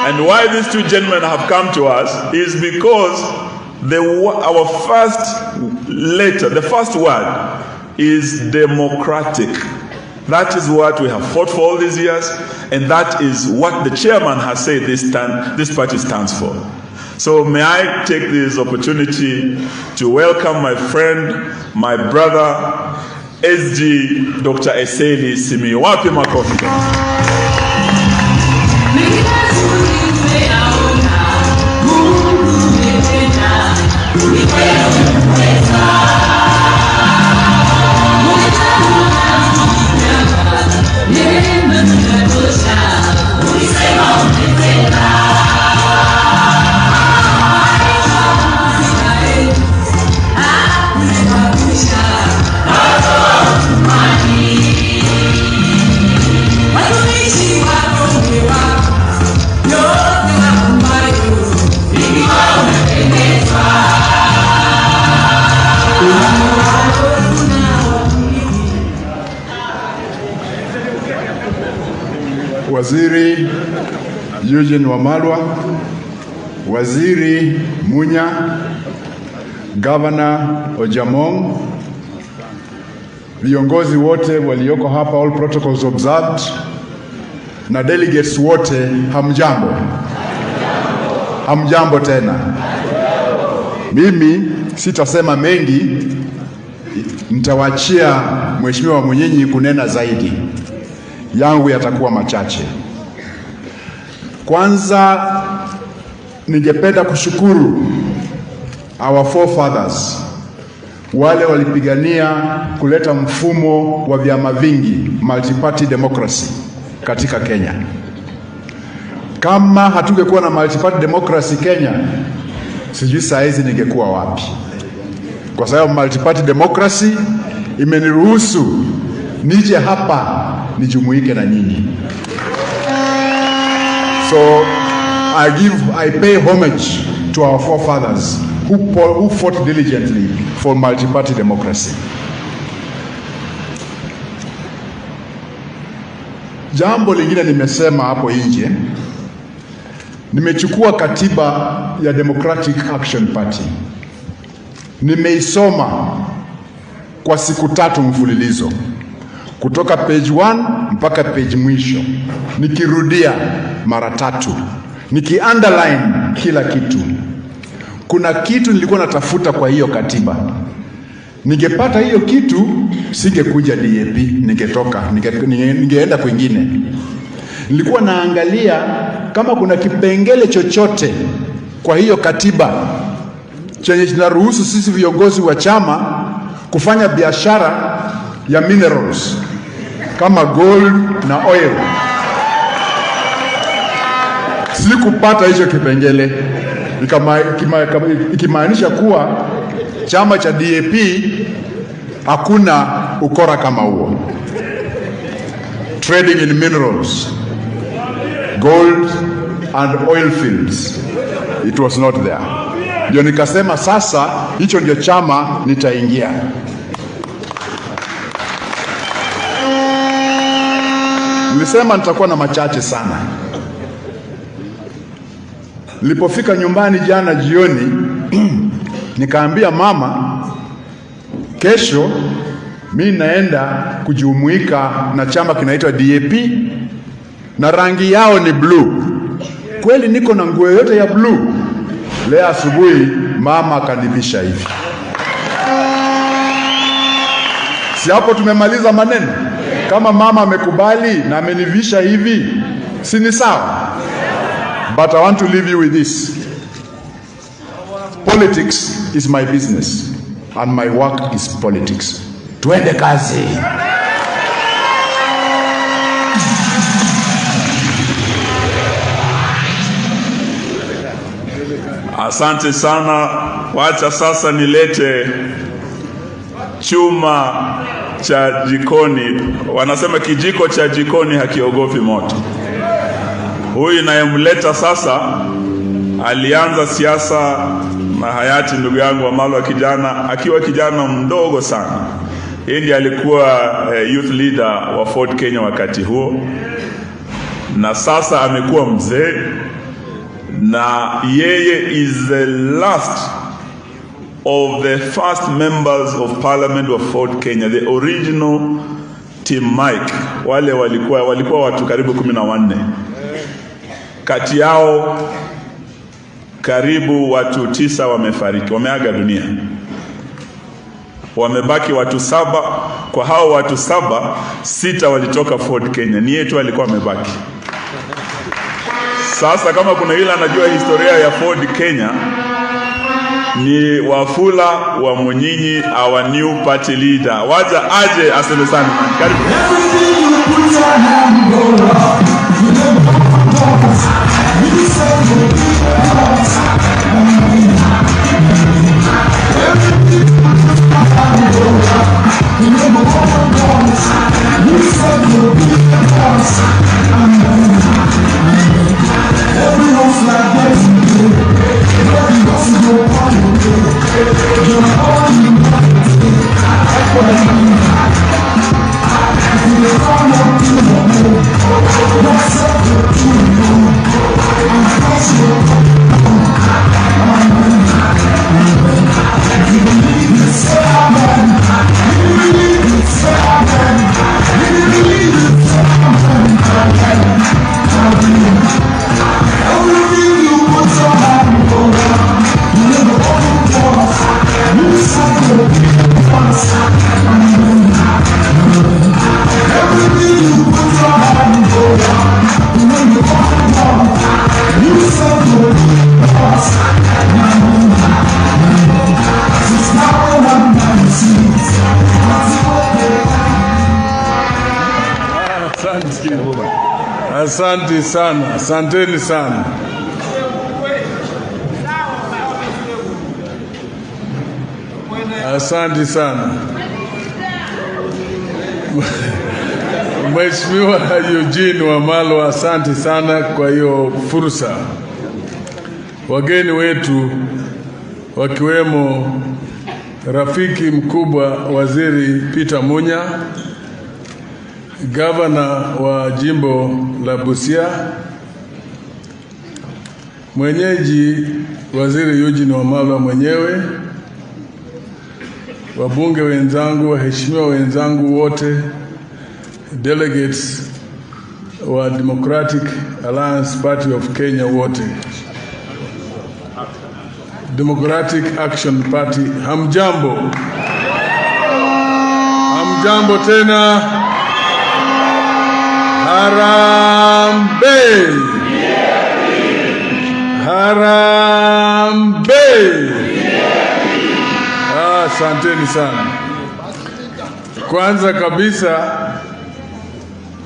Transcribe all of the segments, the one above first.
And why these two gentlemen have come to us is because our first letter, the first word is democratic. That is what we have fought for all these years, and that is what the chairman has said this party stands for. So may I take this opportunity to welcome my friend, my brother, SG Dr. Eseli Simi. Wapi makofi. Waziri Eugene Wamalwa, Waziri Munya, Governor Ojamong, viongozi wote walioko hapa, all protocols observed, na delegates wote, hamjambo. Hamjambo tena. Mimi sitasema mengi, nitawachia Mheshimiwa Mwenyenyi kunena zaidi. Yangu yatakuwa machache. Kwanza ningependa kushukuru our forefathers, wale walipigania kuleta mfumo wa vyama vingi, multi-party democracy katika Kenya. Kama hatungekuwa na multi-party democracy Kenya, sijui saa hizi ningekuwa wapi. Kwa sababu multi-party democracy imeniruhusu nije hapa nijumuike na nyinyi. So I pay homage to our forefathers who fought diligently for multi-party democracy. Jambo lingine nimesema hapo nje, nimechukua katiba ya Democratic Action Party. Nimeisoma kwa siku 3 mfululizo, kutoka page 1 mpaka page mwisho, nikirudia mara 3, niki-underline kila kitu. Kuna kitu nilikuwa natafuta kwa hiyo katiba. Ningepata hiyo kitu, singekuja DAP, ningeenda kwingine. Nilikuwa naangalia kama kuna kipengele chochote kwa hiyo katiba chenye kinaruhusu sisi viongozi wa chama kufanya biashara ya minerals kama gold na oil. Sikupata hicho kipengele, ikimaanisha kuwa chama cha DAP hakuna ukora kama huo. Trading in minerals, gold and oil fields, it was not there. Ndio nikasema sasa hicho ndio chama nitaingia. Nilisema nitakuwa na machache sana. Nilipofika nyumbani jana jioni, nikaambia mama, kesho mimi naenda kujumuika na chama kinaitwa DAP na rangi yao ni blue. Kweli niko na nguo yote ya blue. Leo asubuhi mama akanivisha hivi. Si hapo tumemaliza maneno? Kama mama amekubali na amenivisha hivi, si ni sawa? But I want to leave you with this. Politics is my business and my work is politics. Tuende kazi. Asante sana. Wacha sasa nilete chuma cha jikoni. Wanasema kijiko cha jikoni hakiogopi moto. Huyu nayemleta sasa alianza siasa na hayati ndugu yangu Wamalwa akiwa kijana mdogo sana. Yeye ndiye alikuwa youth leader wa Ford Kenya wakati huo, na sasa amekuwa mzee na yeye is the last of the first members of parliament of Ford Kenya, the original team Mike. Wale walikuwa watu karibu 14. Kati yao karibu watu 9 wamefariki, wameaga dunia. Wamebaki watu 7. Kwa hao watu 7, 6 walitoka Ford Kenya. Ni yetu alikuwa amebaki. Sasa kama kuna yule anajua historia ya Ford Kenya, ni Wafula wa Munyinyi, our new party leader. Waja aje aseme sana. Karibu. Asante sana, asanteni sana. Asante sana. Mheshimiwa Eugene Wamalwa, asante sana kwa hiyo fursa. Wageni wetu wakiwemo rafiki mkubwa Waziri Peter Munya, Gavana wa jimbo la Busia, mwenyeji Waziri Eugene Wamalwa mwenyewe, wabunge wenzangu, waheshimiwa wenzangu wote, delegates wa Democratic Alliance Party of Kenya wote, Democratic Action Party, hamjambo. Hamjambo tena. Harambe. Harambe. Asanteni sana. Kwanza kabisa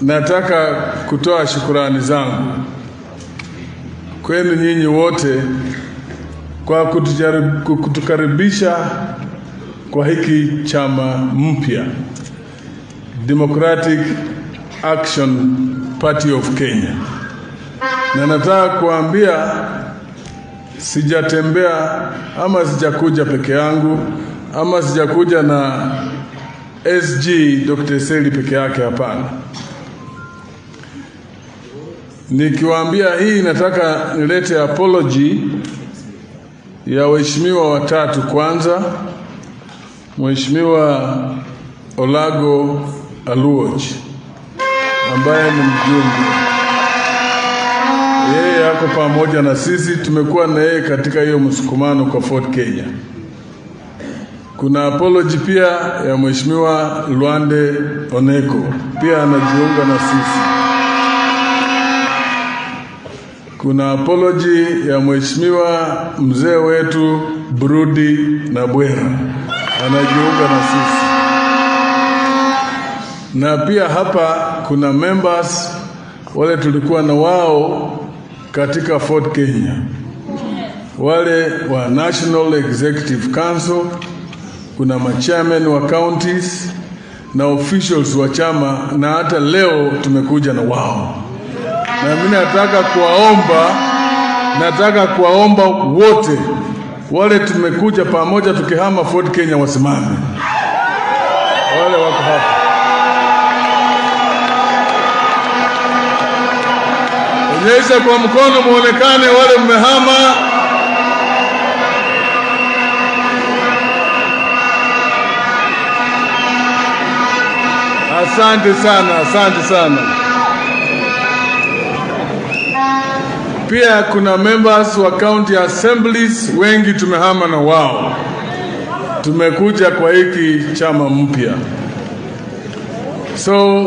nataka kutoa shukrani zangu kwenu nyinyi wote kwa kutukaribisha kwa hiki chama mpya, Democratic Action Party of Kenya. Na nataka kuambia sijatembea ama sijakuja peke yangu ama sijakuja na SG Dr. Seli peke yake, hapana. Nikiwaambia hii nataka nilete apology ya waheshimiwa watatu. Kwanza, Mheshimiwa Olago Aluoch ambaye ni mjumbe. Yeye yako pamoja na sisi, tumekuwa na yeye katika hiyo msukumano kwa Ford Kenya. Kuna apology pia ya Mheshimiwa Luande Oneko, pia anajiunga na sisi. Kuna apology ya Mheshimiwa mzee wetu Brudi na Bwera, anajiunga na sisi. Na pia hapa kuna members wale tulikuwa na wao katika Ford Kenya, wale wa National Executive Council, kuna machairman wa counties na officials wa chama, na hata leo tumekuja na wao. Na mimi nataka kuwaomba wote wale tumekuja pamoja tukihama Ford Kenya wasimame. Wale wako hapa. Nyesha kwa mkono muonekane wale mmehama. Asante sana, asante sana. Pia kuna members wa county assemblies wengi tumehama na wao. Tumekuja kwa hiki chama mpya. So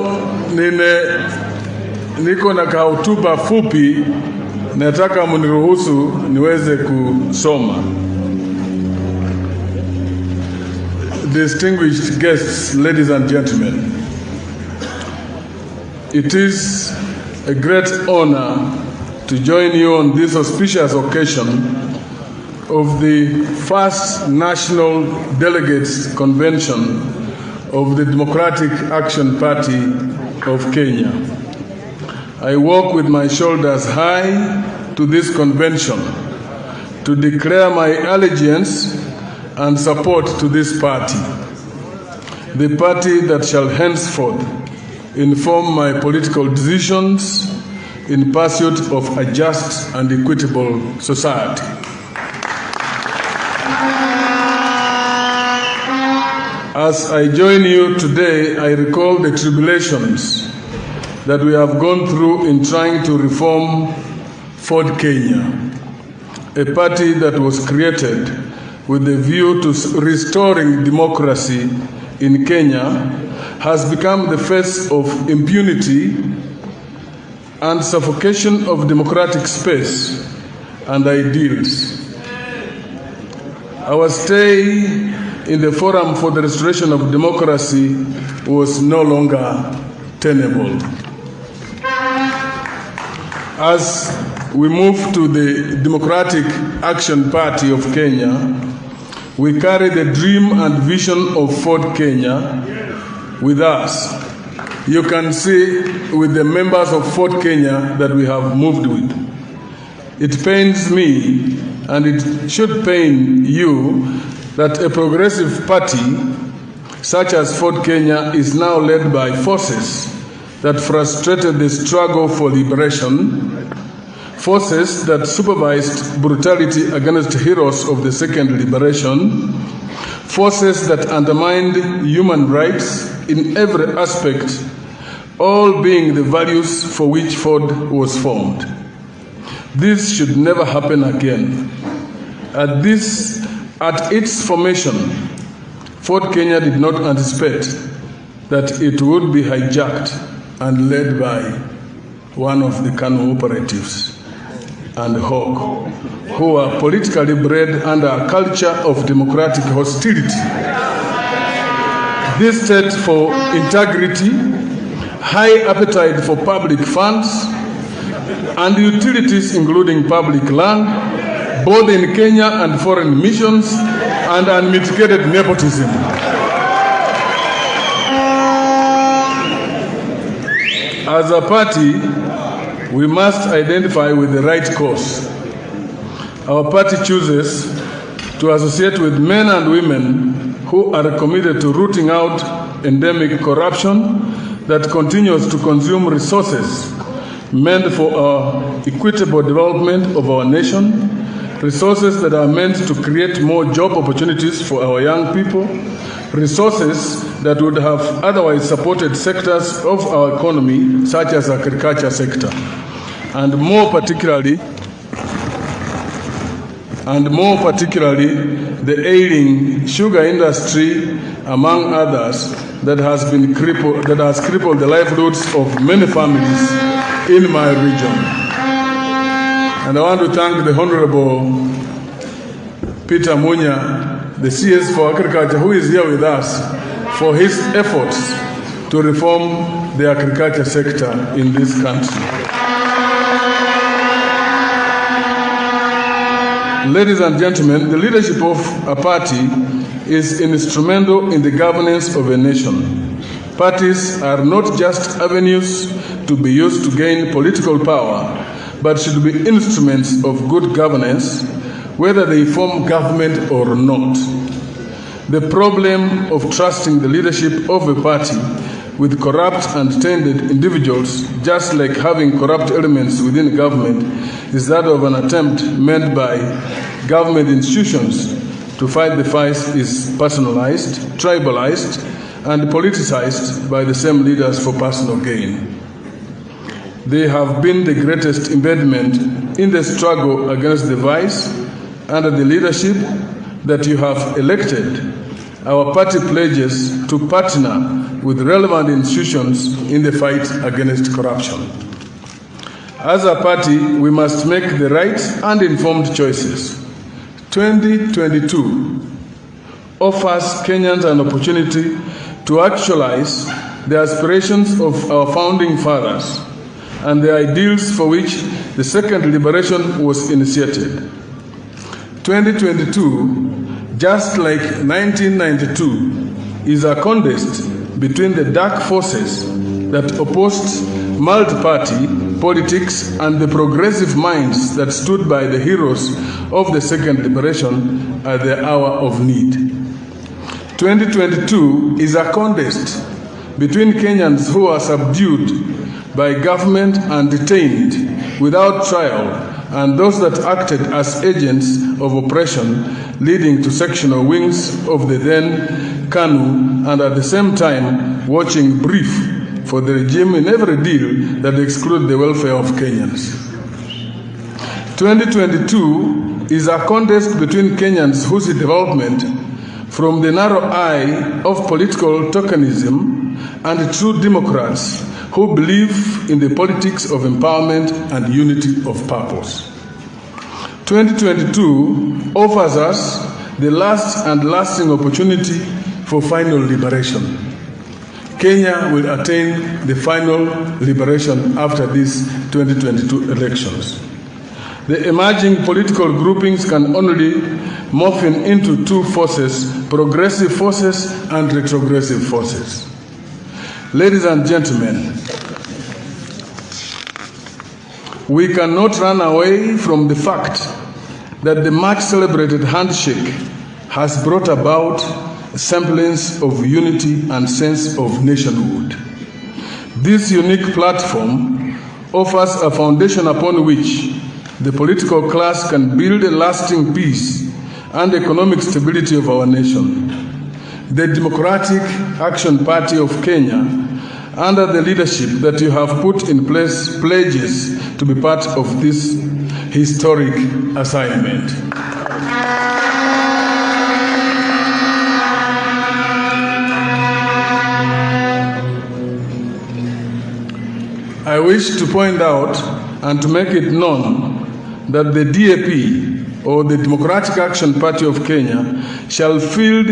niko na hotuba fupi, nataka mniruhusu niweze kusoma. Distinguished guests, ladies and gentlemen, it is a great honor to join you on this auspicious occasion of the first National Delegates Convention of the Democratic Action Party of Kenya. I walk with my shoulders high to this convention to declare my allegiance and support to this party, the party that shall henceforth inform my political decisions in pursuit of a just and equitable society. As I join you today, I recall the tribulations that we have gone through in trying to reform Ford Kenya, a party that was created with a view to restoring democracy in Kenya, has become the face of impunity and suffocation of democratic space and ideals. Our stay in the Forum for the Restoration of Democracy was no longer tenable. As we move to the Democratic Action Party of Kenya, we carry the dream and vision of Ford Kenya with us. You can see with the members of Ford Kenya that we have moved with. It pains me, and it should pain you, that a progressive party such as Ford Kenya is now led by forces that frustrated the struggle for liberation, forces that supervised brutality against heroes of the Second Liberation, forces that undermined human rights in every aspect, all being the values for which Ford was formed. This should never happen again. At its formation, Ford Kenya did not anticipate that it would be hijacked and led by one of the Kanu operatives and Hawk, who are politically bred under a culture of democratic hostility. This state for integrity, high appetite for public funds and utilities including public land, both in Kenya and foreign missions, and unmitigated nepotism. As a party, we must identify with the right cause. Our party chooses to associate with men and women who are committed to rooting out endemic corruption that continues to consume resources meant for our equitable development of our nation, resources that are meant to create more job opportunities for our young people, resources that would have otherwise supported sectors of our economy, such as agriculture sector, and more particularly the ailing sugar industry, among others, that has crippled the livelihoods of many families in my region. And I want to thank the Honorable Peter Munya, the CS for Agriculture, who is here with us, for his efforts to reform the agriculture sector in this country. Ladies and gentlemen, the leadership of a party is instrumental in the governance of a nation. Parties are not just avenues to be used to gain political power, but should be instruments of good governance, whether they form government or not. The problem of trusting the leadership of a party with corrupt and tainted individuals, just like having corrupt elements within government, is that of an attempt made by government institutions to fight the fight is personalized, tribalized, and politicized by the same leaders for personal gain. They have been the greatest impediment in the struggle against the vice under the leadership that you have elected. Our party pledges to partner with relevant institutions in the fight against corruption. As a party, we must make the right and informed choices. 2022 offers Kenyans an opportunity to actualize the aspirations of our founding fathers and the ideals for which the second liberation was initiated. 2022, just like 1992, is a contest between the dark forces that opposed multi-party politics and the progressive minds that stood by the heroes of the second liberation at the hour of need. 2022 is a contest between Kenyans who are subdued by government and detained without trial and those that acted as agents of oppression, leading to sectional wings of the then KANU, and at the same time watching brief for the regime in every deal that excluded the welfare of Kenyans. 2022 is a contest between Kenyans whose development from the narrow eye of political tokenism and true Democrats who believe in the politics of empowerment and unity of purpose. 2022 offers us the last and lasting opportunity for final liberation. Kenya will attain the final liberation after these 2022 elections. The emerging political groupings can only morph into two forces, progressive forces and retrogressive forces. Ladies and gentlemen, we cannot run away from the fact that the much celebrated handshake has brought about a semblance of unity and sense of nationhood. This unique platform offers a foundation upon which the political class can build a lasting peace and economic stability of our nation. The Democratic Action Party of Kenya, under the leadership that you have put in place, pledges to be part of this historic assignment. I wish to point out and to make it known that the DAP, or the Democratic Action Party of Kenya, shall field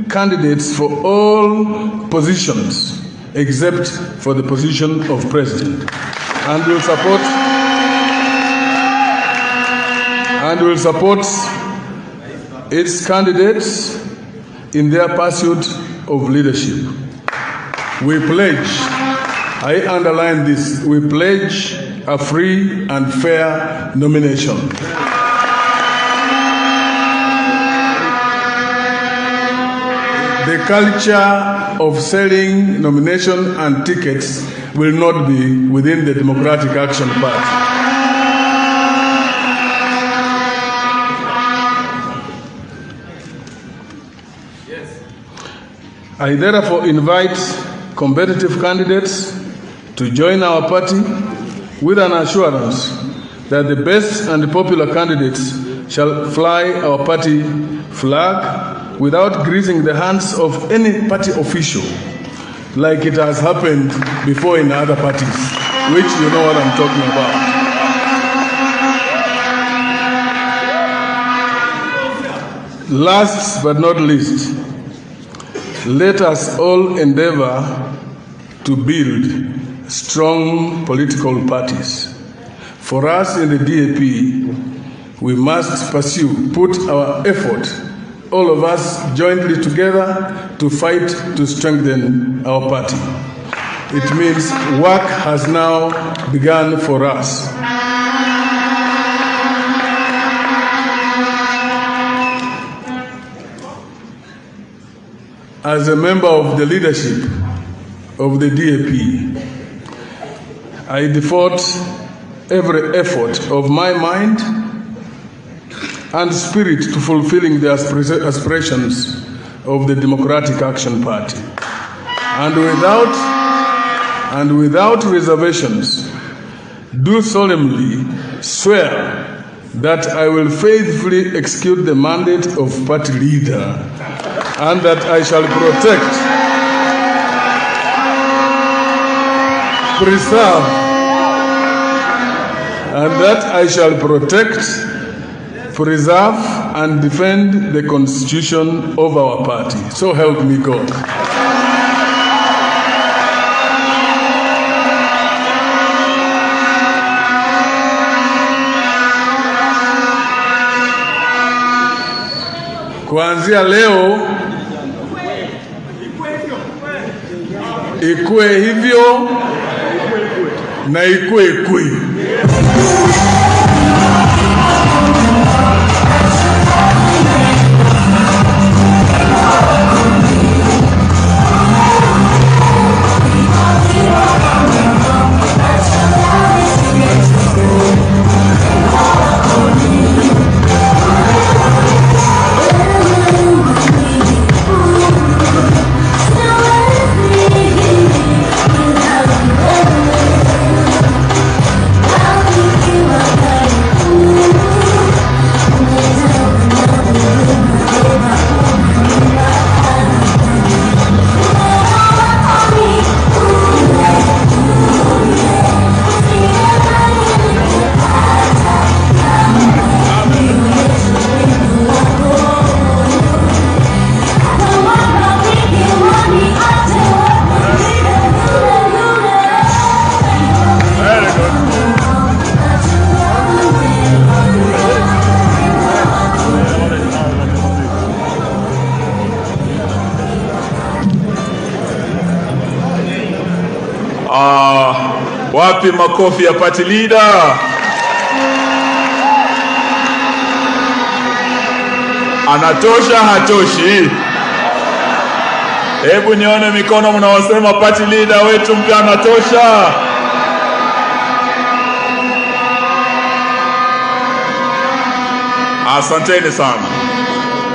candidates for all positions except for the position of president, and will support its candidates in their pursuit of leadership. We pledge, I underline this, we pledge a free and fair nomination. The culture of selling nomination and tickets will not be within the Democratic Action Party. I therefore invite competitive candidates to join our party with an assurance that the best and popular candidates shall fly our party flag without greasing the hands of any party official, like it has happened before in other parties, which you know what I'm talking about. Last but not least, let us all endeavor to build strong political parties. For us in the DAP, we must put our effort, all of us jointly together, to fight to strengthen our party. It means work has now begun for us. As a member of the leadership, of the DAP, I devote every effort of my mind and spirit to fulfilling the aspirations of the Democratic Action Party. And without reservations, do solemnly swear that I will faithfully execute the mandate of party leader, and that I shall protect, preserve, and defend the Constitution of our party. So help me God. Kuanzia leo ikue hivyo na ikue. Wapi makofi ya party leader? Anatosha hatoshi? Hebu nione mikono mnaosema party leader wetu mpya anatosha. Asanteni sana.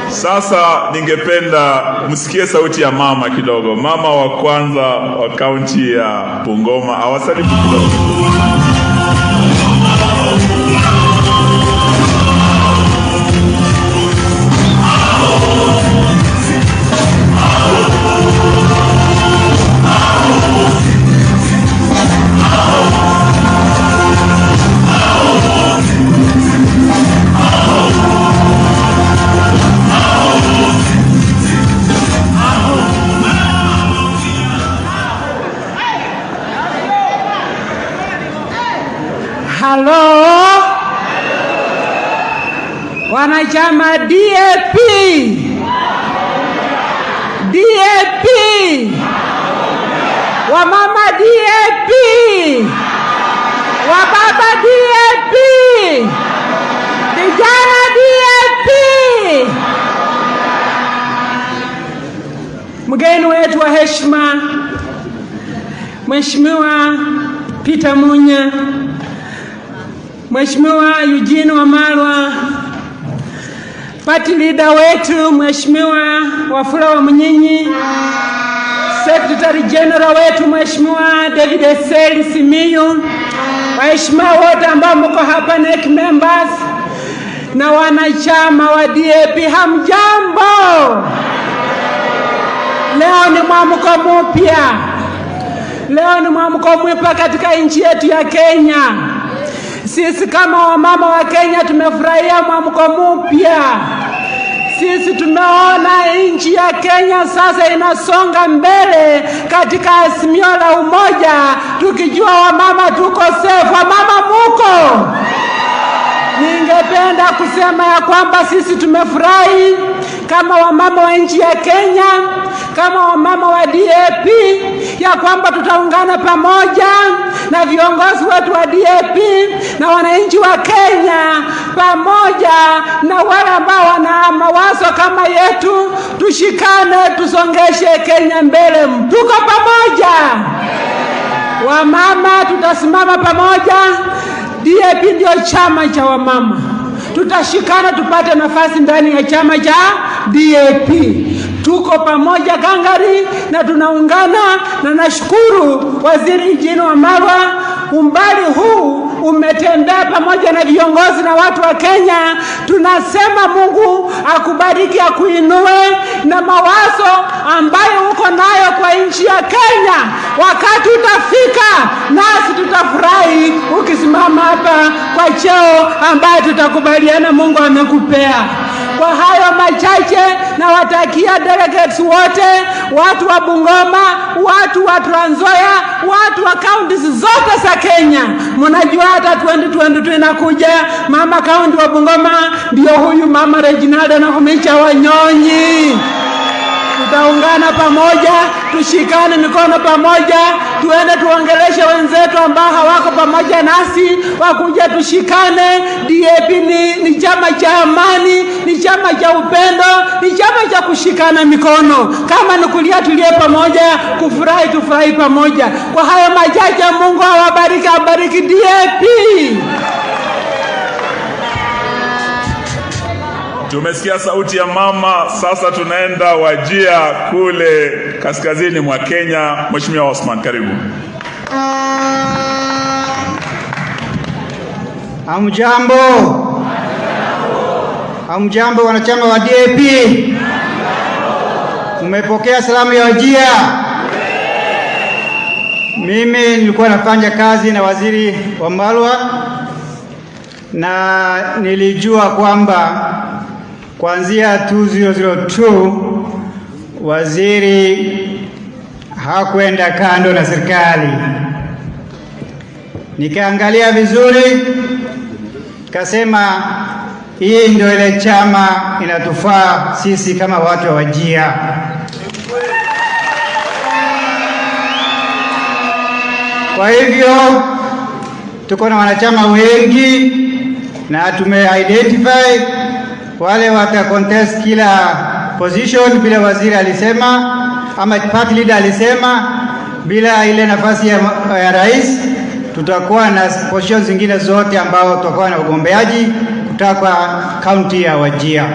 Sasa ningependa msikie sauti ya mama kidogo. Mama wa kwanza wa kaunti ya Bungoma awasalimie kidogo. Halo, wanachama DAP, wamama DAP, wababa DAP, vijana DAP. Mgeni wetu wa heshima, Mheshimiwa Peter Munya, Mheshimiwa Eugene Wamalwa, party leader wetu Mheshimiwa Wafula wa Mnyinyi, Secretary General wetu Mheshimiwa David Eseli Simiyu, waheshimiwa wote ambao mko hapa, NEC members na wanachama wa DAP, hamjambo. Leo ni mwamko mpya. Leo ni mwamko mpya katika nchi yetu ya Kenya. Sisi kama wamama wa Kenya tumefurahia mwamko mpya. Sisi tumeona nchi ya Kenya sasa inasonga mbele katika azimio la umoja, tukijua wamama tuko safe. Wamama muko? Ningependa kusema ya kwamba sisi tumefurahi kama wamama wa nchi ya Kenya, kama wamama wa DAP, ya kwamba tutaungana pamoja na viongozi wetu wa DAP na wananchi wa Kenya pamoja na wale ambao wana mawazo kama yetu, tushikane tusongeshe Kenya mbele. Tuko pamoja. Wamama tutasimama pamoja. DAP ndio chama cha wamama. Tutashikana tupate nafasi ndani ya chama cha DAP. Tuko pamoja gangari na tunaungana, na nashukuru Waziri Eugene Wamalwa, umbali huu umetembea pamoja na viongozi na watu wa Kenya. Tunasema Mungu akubariki, akuinue, na mawazo ambayo uko nayo kwa nchi ya Kenya, wakati utafika nasi tutafurahi ukisimama hapa kwa cheo ambayo tutakubaliana Mungu amekupea. Kwa hayo machache, na watakia delegates wote, watu wa Bungoma, watu wa Trans Nzoia, watu wa counties zote za Kenya. Mnajua hata 2022 inakuja, mama county wa Bungoma ndio huyu mama Reginalda na Humicha Wanyonyi. Tutaungana pamoja, tushikane mikono pamoja, tuende tuongeleshe wenzetu ambao hawako pamoja nasi, wakuja tushikane. DAP ni chama cha amani, ni chama cha upendo, ni chama cha kushikana mikono. Kama ni kulia tulie pamoja, kufurahi tufurahi pamoja. Kwa hayo machache, Mungu awabariki, abariki DAP. Tumesikia sauti ya mama, sasa tunaenda Wajia kule kaskazini mwa Kenya. Mheshimiwa Osman, karibu. Hamjambo. Hamjambo wanachama wa DAP. Mmepokea salamu ya Wajia? Mimi nilikuwa nafanya kazi na Waziri Wamalwa, na nilijua kwamba kuanzia 2002 waziri hakwenda kando na serikali. Nikaangalia vizuri, kasema hii ndio ile chama inatufaa sisi kama watu wa Wajia. Kwa hivyo tuko na wanachama wengi, na tume-identify wale wata contest kila position bila waziri alisema, ama party leader alisema, bila ile nafasi ya rais. Tutakuwa na positions zingine zote ambao tutakuwa na ugombeaji kutoka county ya Wajia,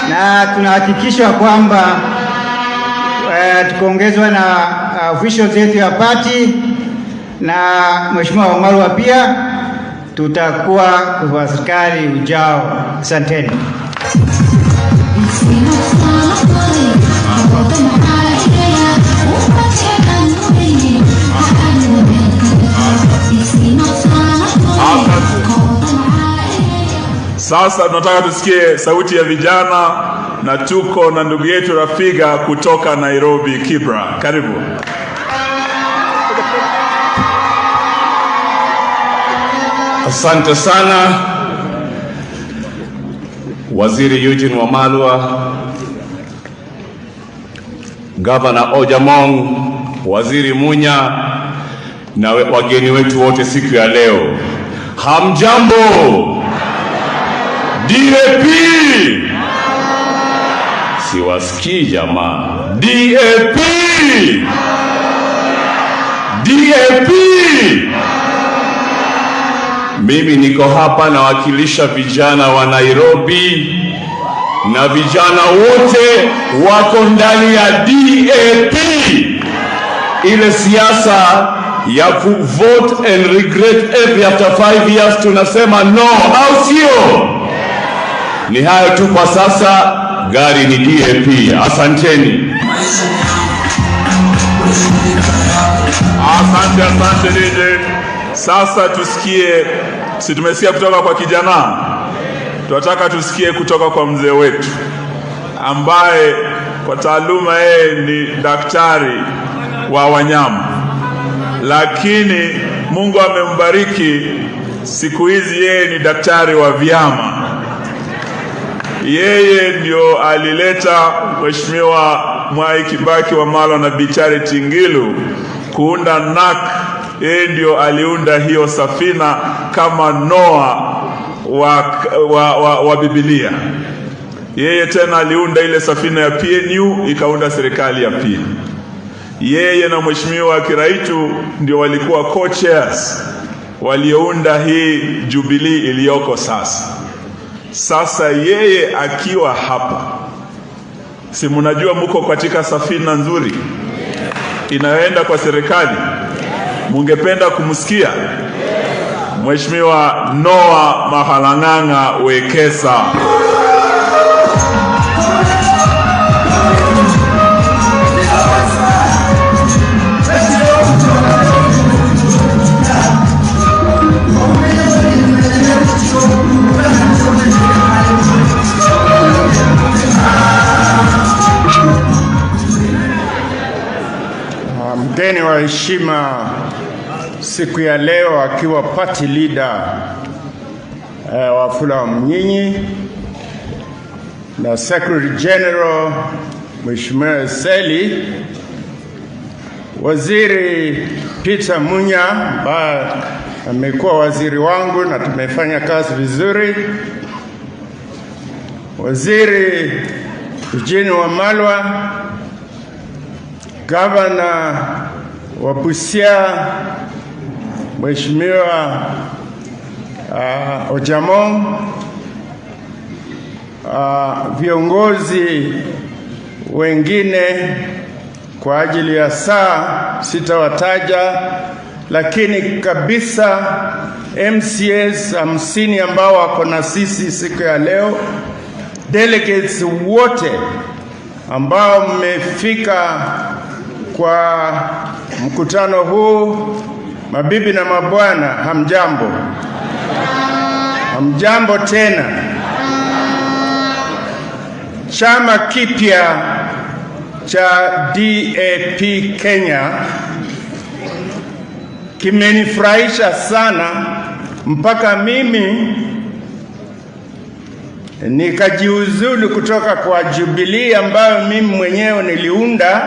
na tunahakikisha kwamba tukiongezwa na officials yetu ya party na Mheshimiwa Wamalwa pia, tutakuwa kwa serikali ujao. Asanteni. Sasa tunataka tusikie sauti ya vijana, na tuko na ndugu yetu Rafiga kutoka Nairobi Kibra. Karibu. Asante sana Waziri Eugene Wamalwa, Gavana Ojamong, Waziri Munya, na wageni wetu wote siku ya leo. Hamjambo. DAP. Siwasikii jamaa. DAP. DAP. Mimi niko hapa nawakilisha vijana wa Nairobi, na vijana wote wako ndani ya DAP. Ile siasa ya vote and regret every after 5 years tunasema no, au sio? Ni hayo tu kwa sasa, gari ni DAP. Asanteni. Asante DJ. Sasa tusikie, si tumesikia kutoka kwa kijana, tunataka tusikie kutoka kwa mzee wetu ambaye kwa taaluma yeye ni daktari wa wanyama, lakini Mungu amembariki siku hizi yeye ni daktari wa vyama. Yeye ndio alileta Mheshimiwa Mwai Kibaki Wamalwa na Bi Charity Ngilu kuunda NAK yeye ndio aliunda hiyo safina kama Noa wa Biblia. Yeye tena aliunda ile safina ya PNU, ikaunda serikali ya pili. Yeye na Mheshimiwa Kiraitu ndio walikuwa co-chairs waliounda hii Jubilee iliyoko sasa. Sasa yeye akiwa hapa, si mnajua mko katika safina nzuri inayoenda kwa serikali? Mungependa kumsikia Mheshimiwa Noah Mahalang'ang'a Wekesa. Mgeni wa heshima siku ya leo akiwa party leader wa Fula Mnyinyi na Secretary General Mheshimiwa Seli, Waziri Peter Munya ambaye amekuwa waziri wangu na tumefanya kazi vizuri, Waziri Eugene Wamalwa, Gavana wa Busia Mheshimiwa Ojamong, viongozi wengine kwa ajili ya saa sitawataja, lakini kabisa MCAs 50 ambao wako na sisi siku ya leo, delegates wote ambao mmefika kwa mkutano huu, mabibi na mabwana, hamjambo. Hamjambo tena. Chama kipya cha DAP Kenya kimenifurahisha sana mpaka mimi nikajiuzulu kutoka kwa Jubilee ambayo mimi mwenyewe niliunda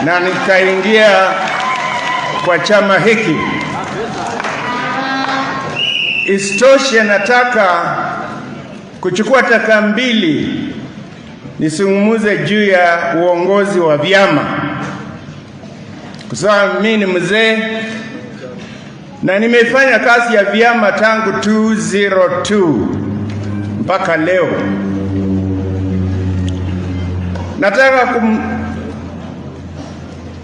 na nikaingia kwa chama hiki. Istoshe, nataka kuchukua taka mbili nisungumuze juu ya uongozi wa vyama, kwa sababu mimi ni mzee na nimefanya kazi ya vyama tangu 2002 mpaka leo. Nataka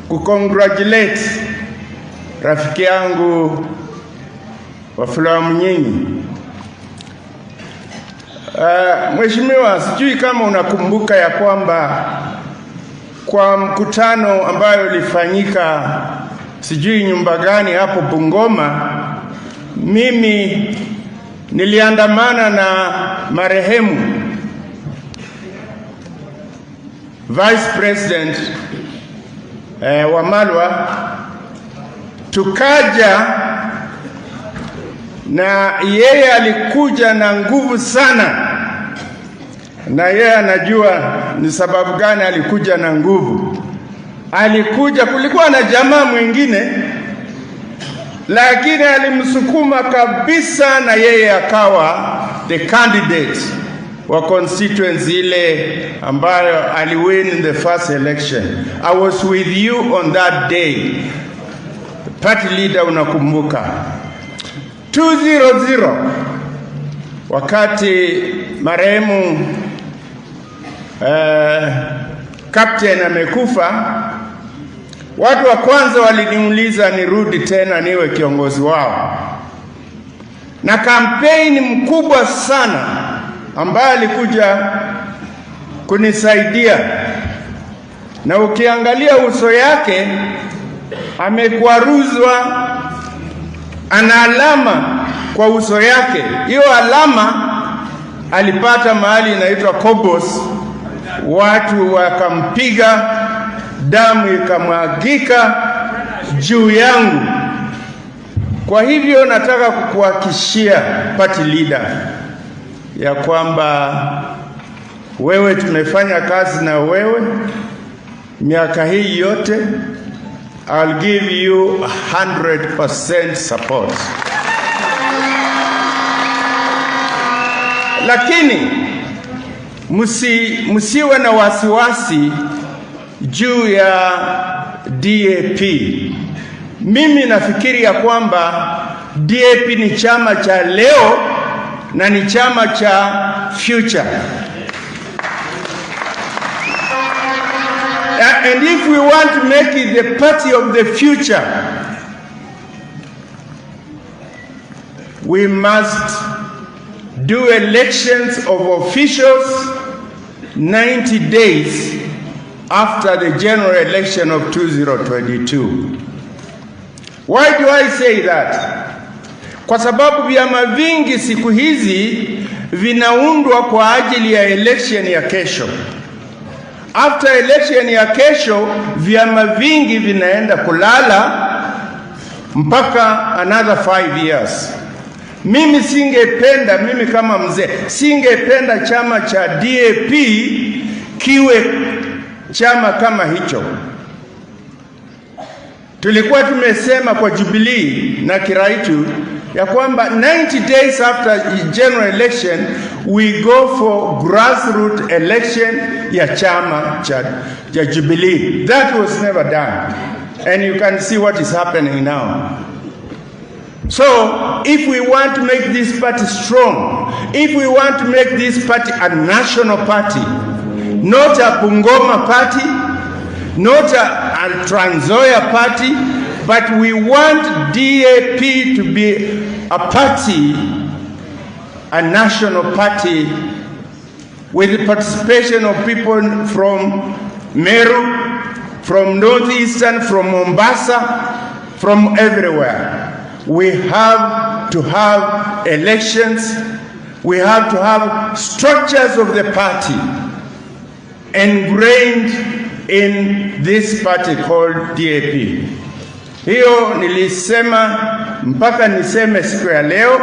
congratulate rafiki yangu Wafula Mnyinyi. Mheshimiwa, sijui kama unakumbuka ya kwamba kwa mkutano ambayo ulifanyika sijui nyumba gani hapo Bungoma, mimi niliandamana na marehemu Vice President Wamalwa, tukaja na yeye alikuja na nguvu sana, na yeye anajua ni sababu gani alikuja na nguvu. Alikuja, kulikuwa na jamaa mwingine lakini alimsukuma kabisa, na yeye akawa the candidate wa constituency ile ambayo aliwin in the first election. I was with you on that day, party leader, unakumbuka 200 wakati marehemu captain amekufa. Watu wa kwanza waliniuliza nirudi tena niwe kiongozi wao, na kampeni mkubwa sana ambaye alikuja kunisaidia, na ukiangalia uso yake amekwaruzwa, ana alama kwa uso yake. Hiyo alama alipata mahali inaitwa Kobos, watu wakampiga, damu ikamwagika juu yangu. Kwa hivyo nataka kukuhakikishia party leader ya kwamba wewe, tumefanya kazi na wewe miaka hii yote, I'll give you 100% support. Lakini msiwe na wasiwasi juu ya DAP. Mimi nafikiri ya kwamba DAP ni chama cha leo na ni chama cha future. And if we want to make it the party of the future, we must do elections of officials 90 days after the general election of 2022. Why do I say that? Kwa sababu vyama vingi siku hizi vinaundwa kwa ajili ya election ya kesho. After election ya kesho, vyama vingi vinaenda kulala mpaka another 5 years. Mimi kama mzee, singependa chama cha DAP kiwe chama kama hicho. Tulikuwa tumesema kwa Jubilee na Kiraitu ya kwamba 90 days after general election we go for grassroots election ya chama cha Jubilee. That was never done, and you can see what is happening now. So if we want to make this party strong, if we want to make this party a national party, not a Bungoma party, not a Trans Nzoia party, but we want DAP to be a party, a national party, with the participation of people from Meru, from Northeastern, from Mombasa, from everywhere. We have to have elections. We have to have structures of the party ingrained in this party called DAP. Hiyo nilisema mpaka niseme siku ya leo,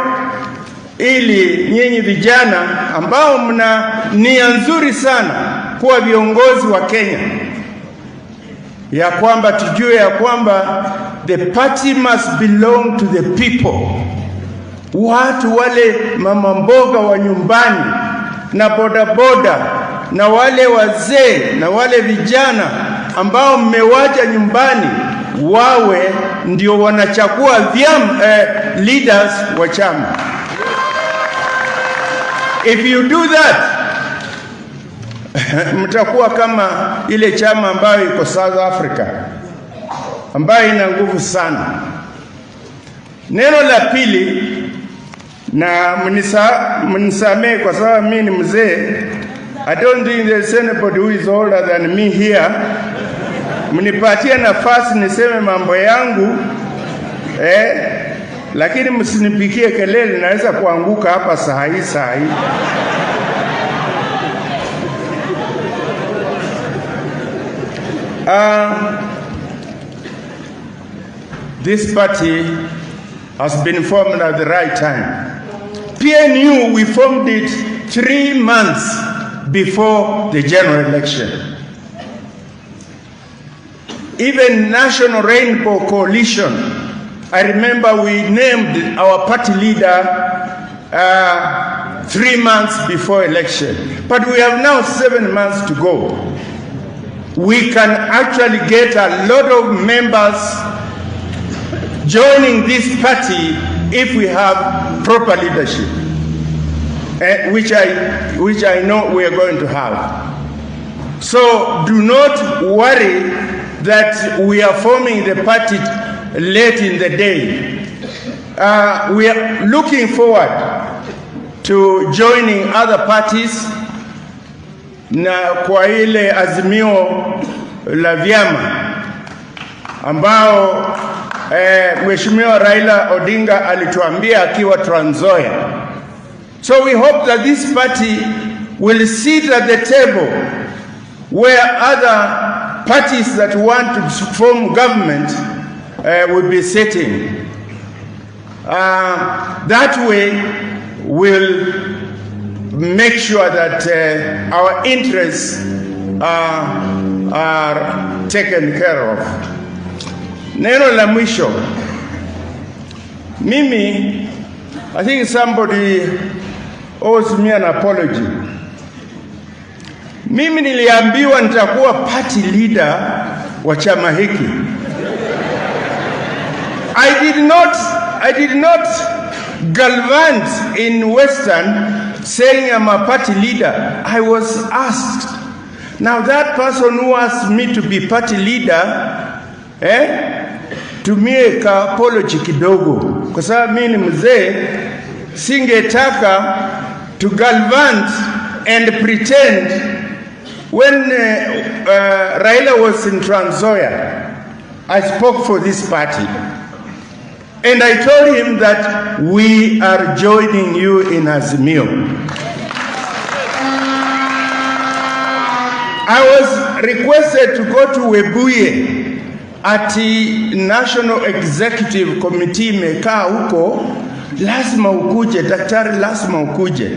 ili nyinyi vijana ambao mna nia nzuri sana kuwa viongozi wa Kenya, ya kwamba tujue ya kwamba the party must belong to the people. Watu wale mama mboga wa nyumbani na bodaboda na wale wazee na wale vijana ambao mmewacha nyumbani, wawe ndio wanachagua leaders wa chama. If you do that, mtakuwa kama ile chama ambayo iko South Africa, ambayo ina nguvu sana. Neno la pili, na mnisamee kwa sababu mimi ni mzee. I don't think there's anybody who is older than me here. Mnipatie nafasi niseme mambo yangu, lakini msinipikie kelele, naweza kuanguka hapa saa hii. This party has been formed at the right time. PNU, we formed it 3 months before the general election. Even National Rainbow Coalition, I remember we named our party leader 3 months before election. But we have now 7 months to go. We can actually get a lot of members joining this party if we have proper leadership, which I know we are going to have. So do not worry that we are forming the party late in the day. We are looking forward to joining other parties na kwa ile azimio la vyama ambao Mheshimiwa Raila Odinga alituambia akiwa Trans Nzoia. So we hope that this party will sit at the table where other parties that want to form government will be sitting. That way we'll make sure that our interests are taken care of. Neno la mwisho. Mimi, I think somebody owes me an apology. Mimi niliambiwa nitakuwa party leader wa chama hiki. I did not galvant in Western saying I'm a party leader. I was asked. Now that person who asked me to be party leader, tumie ka apology kidogo. Kwa sababu mimi ni mzee, singetaka to galvant and pretend. When Raila was in Trans Nzoia, I spoke for this party. And I told him that we are joining you in Azimio. I was requested to go to Webuye at the National Executive Committee imekaa huko, lazima ukuje, daktari lazima ukuje.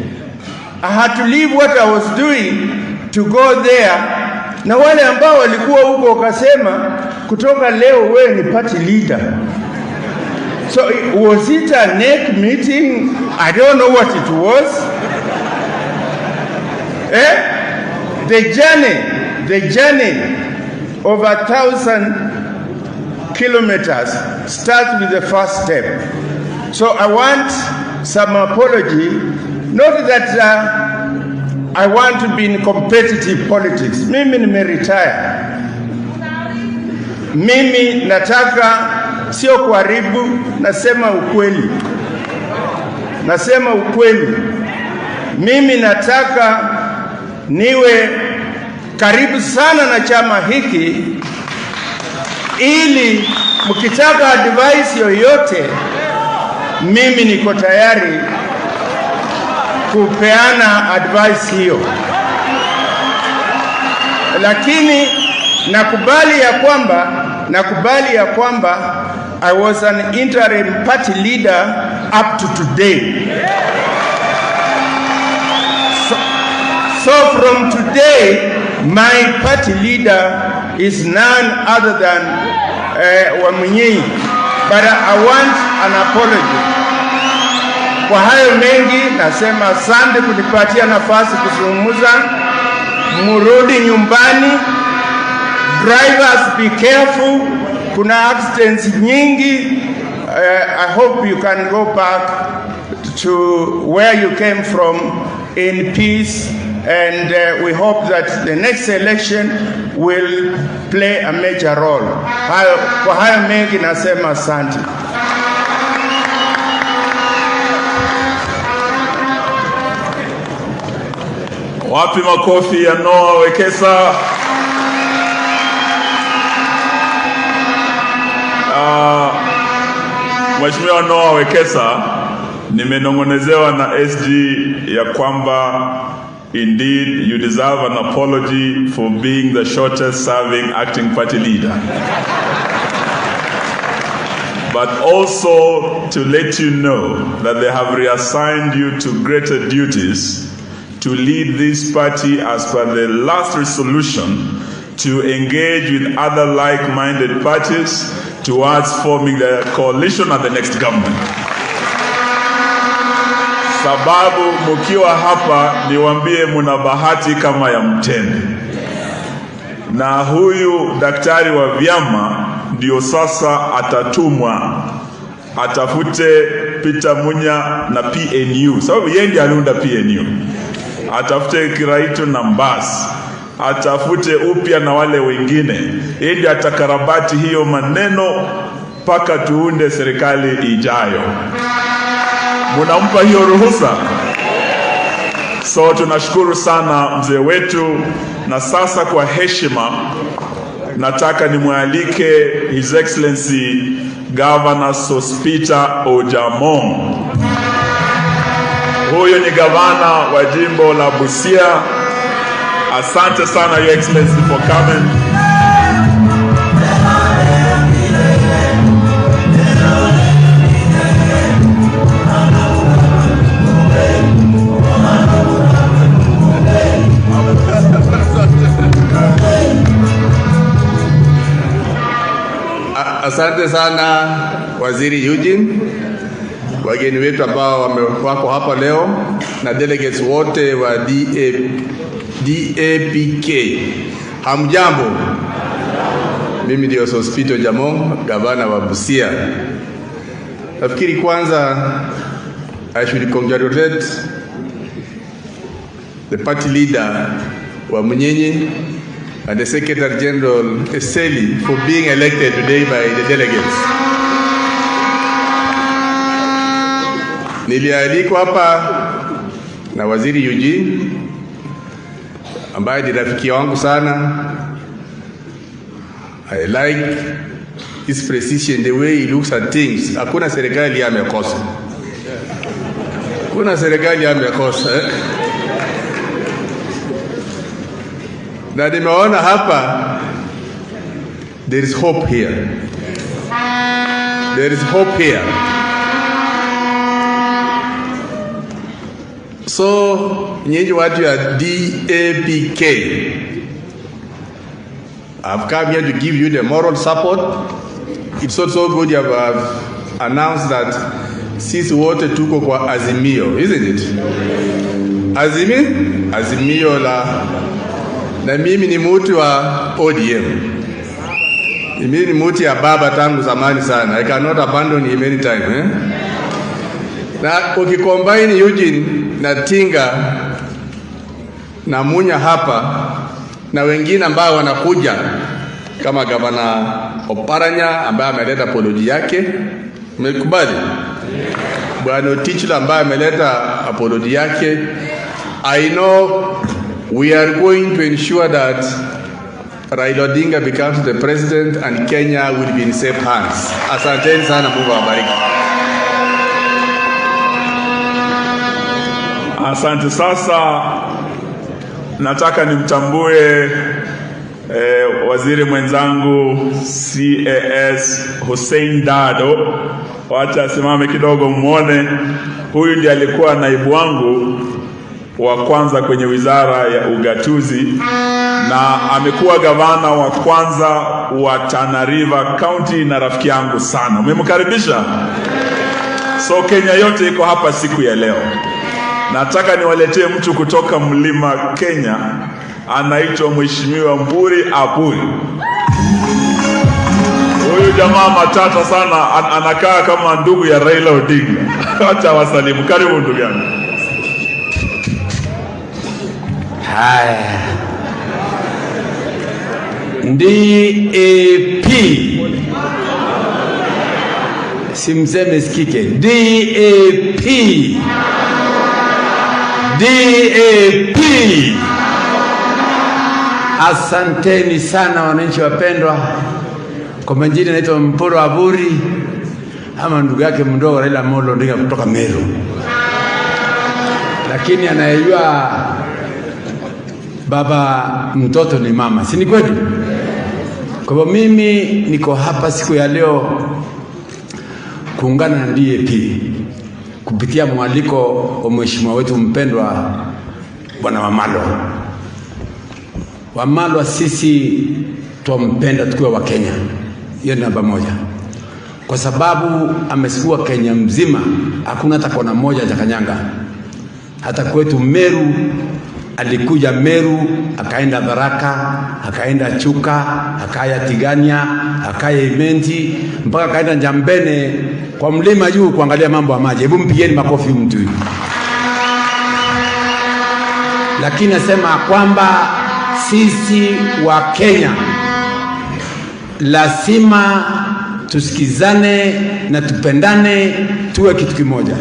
I had to leave what I was doing to go there. Na wale ambao walikuwa huko wakasema, kutoka leo wewe ni party leader. So was it a neck meeting? I don't know what it was. The journey of 1,000 kilometers starts with the first step. So I want some apology. Not that I want to be in competitive politics. Mimi nimeretire. Mimi nataka sio kuharibu, nasema ukweli. Nasema ukweli. Mimi nataka niwe karibu sana na chama hiki, ili mkitaka advice yoyote, mimi niko tayari kupeana advice hiyo. Lakini nakubali ya kwamba I was an interim party leader up to today. So from today, my party leader is none other than Wamunyi. But I want an apology. Kwa hayo mengi, nasema asante kunipatia nafasi kuzungumza. Murudi nyumbani. Drivers, be careful. Kuna accidents nyingi. I hope you can go back to where you came from in peace. And we hope that the next election will play a major role. Kwa hayo mengi nasema asante. Wapi makofi ya Noah Wekesa? Mheshimiwa Noah Wekesa, nimenongonezewa na SG ya kwamba indeed you deserve an apology for being the shortest serving acting party leader. But also to let you know that they have reassigned you to greater duties to lead this party as per the last resolution, to engage with other like-minded parties towards forming the coalition at the next government. Sababu mukiwa hapa niwaambie muna bahati kama ya mtende. Na huyu daktari wa vyama ndio sasa atatumwa atafute Peter Munya na PNU. Sababu yeye ndiye aliunda PNU. Atafute Kiraitu na Mbasi. Atafute upya na wale wengine. Yeye ndiye atakarabati hiyo maneno mpaka tuunde serikali ijayo. Munampa hiyo ruhusa? So tunashukuru sana mzee wetu, na sasa kwa heshima nataka nimwalike His Excellency Governor Sospeter Ojamong. Huyo ni gavana wa jimbo la Busia. Asante sana Your Excellency for coming. Asante sana Waziri Eugene, wageni wetu ambao wako hapa leo na delegates wote wa Dap-K. Hamjambo. Mimi ndio Sospito Jamong, gavana wa Busia. Nafikiri kwanza I should congratulate the party leader wa Munyenye and the Secretary General Eseli for being elected today by the delegates. Nilialikwa hapa na Waziri Eugene ambaye ni rafiki wangu sana. I like his precision, the way he looks at things. Hakuna serikali amekosa. Kuna serikali amekosa. Na nimeona hapa there is hope here. There is hope here. So, nyinyi watu ya Dap-K, I've come here to give you the moral support. It's also good you have announced that sisi wote tuko kwa azimio, isn't it? Azimio la, na mimi ni mtu wa ODM. Mimi ni mtu ya baba tangu zamani sana. I cannot abandon him anytime. Na ukicombine Eugene na Tinga na Munya hapa na wengine ambao wanakuja kama gavana Oparanya ambaye ameleta apology yake, umekubali? Bwana Tichula ambaye ameleta apology yake. I know we are going to ensure that Raila Odinga becomes the president and Kenya will be in safe hands. Asanteni sana, Mungu awabariki. Asante. Sasa nataka nimtambue waziri mwenzangu CAS Hussein Dado. Wacha simame kidogo muone. Huyu ndiye alikuwa naibu wangu wa kwanza kwenye wizara ya ugatuzi na amekuwa gavana wa kwanza wa Tana River County na rafiki yangu sana. Umemkaribisha? So Kenya yote iko hapa siku ya leo. Nataka niwaletee mtu kutoka mlima Kenya, anaitwa Mheshimiwa Mburi Aburi. Huyu jamaa matata sana, anakaa kama ndugu ya Raila Odinga. Acha wasalimu. Karibu ndugu yangu. Haya. DAP. Simseme sikike. DAP. DAP. Asanteni sana wananchi wapendwa. Kwa majina naitwa Mburi Aburi ama ndugu yake mdogo Raila Amolo Odinga kutoka Meru. Lakini anayejua baba mtoto ni mama. Si ni kweli? Kwa hivyo mimi niko hapa siku ya leo kuungana na DAP kupitia mwaliko wa mheshimiwa wetu mpendwa Bwana Wamalwa. Sisi tumpenda tukiwa wa Kenya. Hiyo ni namba moja. Kwa sababu amesukua Kenya mzima, hakuna hata kona moja cha kanyanga. Hata kwetu Meru, alikuja Meru, akaenda Tharaka, akaenda Chuka, akaya Tigania, akaya Imenti, mpaka akaenda Njambene kwa mlima juu kuangalia mambo ya maji. Hebu mpigieni makofi mtu huyu. Lakini nasema kwamba sisi wa Kenya lazima tusikizane na tupendane, tuwe kitu kimoja.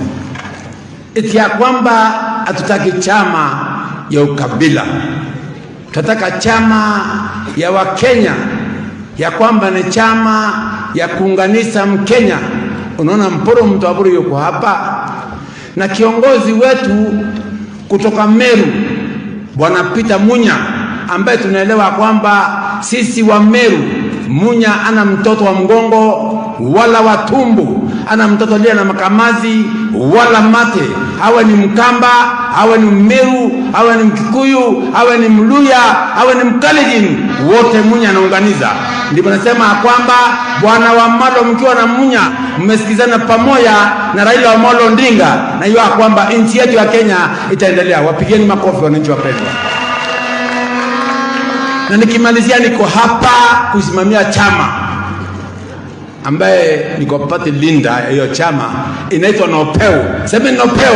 Eti ya kwamba hatutaki chama ya ukabila. Tunataka chama ya Wakenya, ya kwamba ni chama ya kuunganisha Mkenya. Unaona Mporo mtu Aburi yuko hapa na kiongozi wetu kutoka Meru Bwana Peter Munya, ambaye tunaelewa kwamba sisi wa Meru, Munya ana mtoto wa mgongo wala wa tumbo, ana mtoto aliye na makamazi wala mate, awe ni Mkamba, awe ni Mmeru, awe ni Mkikuyu, awe ni Mluya, awe ni Mkalenjin, wote Munya anaunganiza. Ndipo nasema kwamba Bwana Wamalo mkiwa na Munya mmesikizana pamoja na Raila Amolo Odinga, na hiyo kwamba nchi yetu ya Kenya itaendelea. Wapigeni makofi wananchi wapendwa. Na nikimalizia, niko hapa kusimamia chama ambaye niko pati linda hiyo chama inaitwa Nopeu. Sema Nopeu.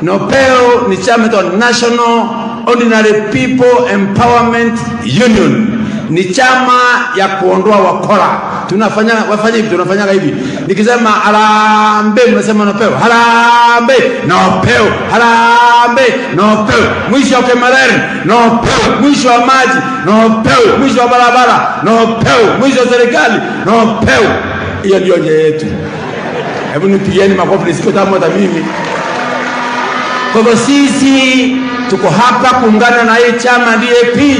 Nopeu ni chama cha National Ordinary People Empowerment Union. Ni chama ya kuondoa wakora. Tunafanya hivi. Nikisema harambe mnasema Nopeu. Harambe Nopeu. Harambe Nopeu. Mwisho wa Kemareri Nopeu. Mwisho wa maji Nopeu. Mwisho wa barabara Nopeu. Mwisho wa serikali Nopeu. Hiyo ndio njia yetu. Hebu nipigieni makofi nisiko tamu hata mimi. Kwa hivyo sisi tuko hapa kuungana na hii chama DAP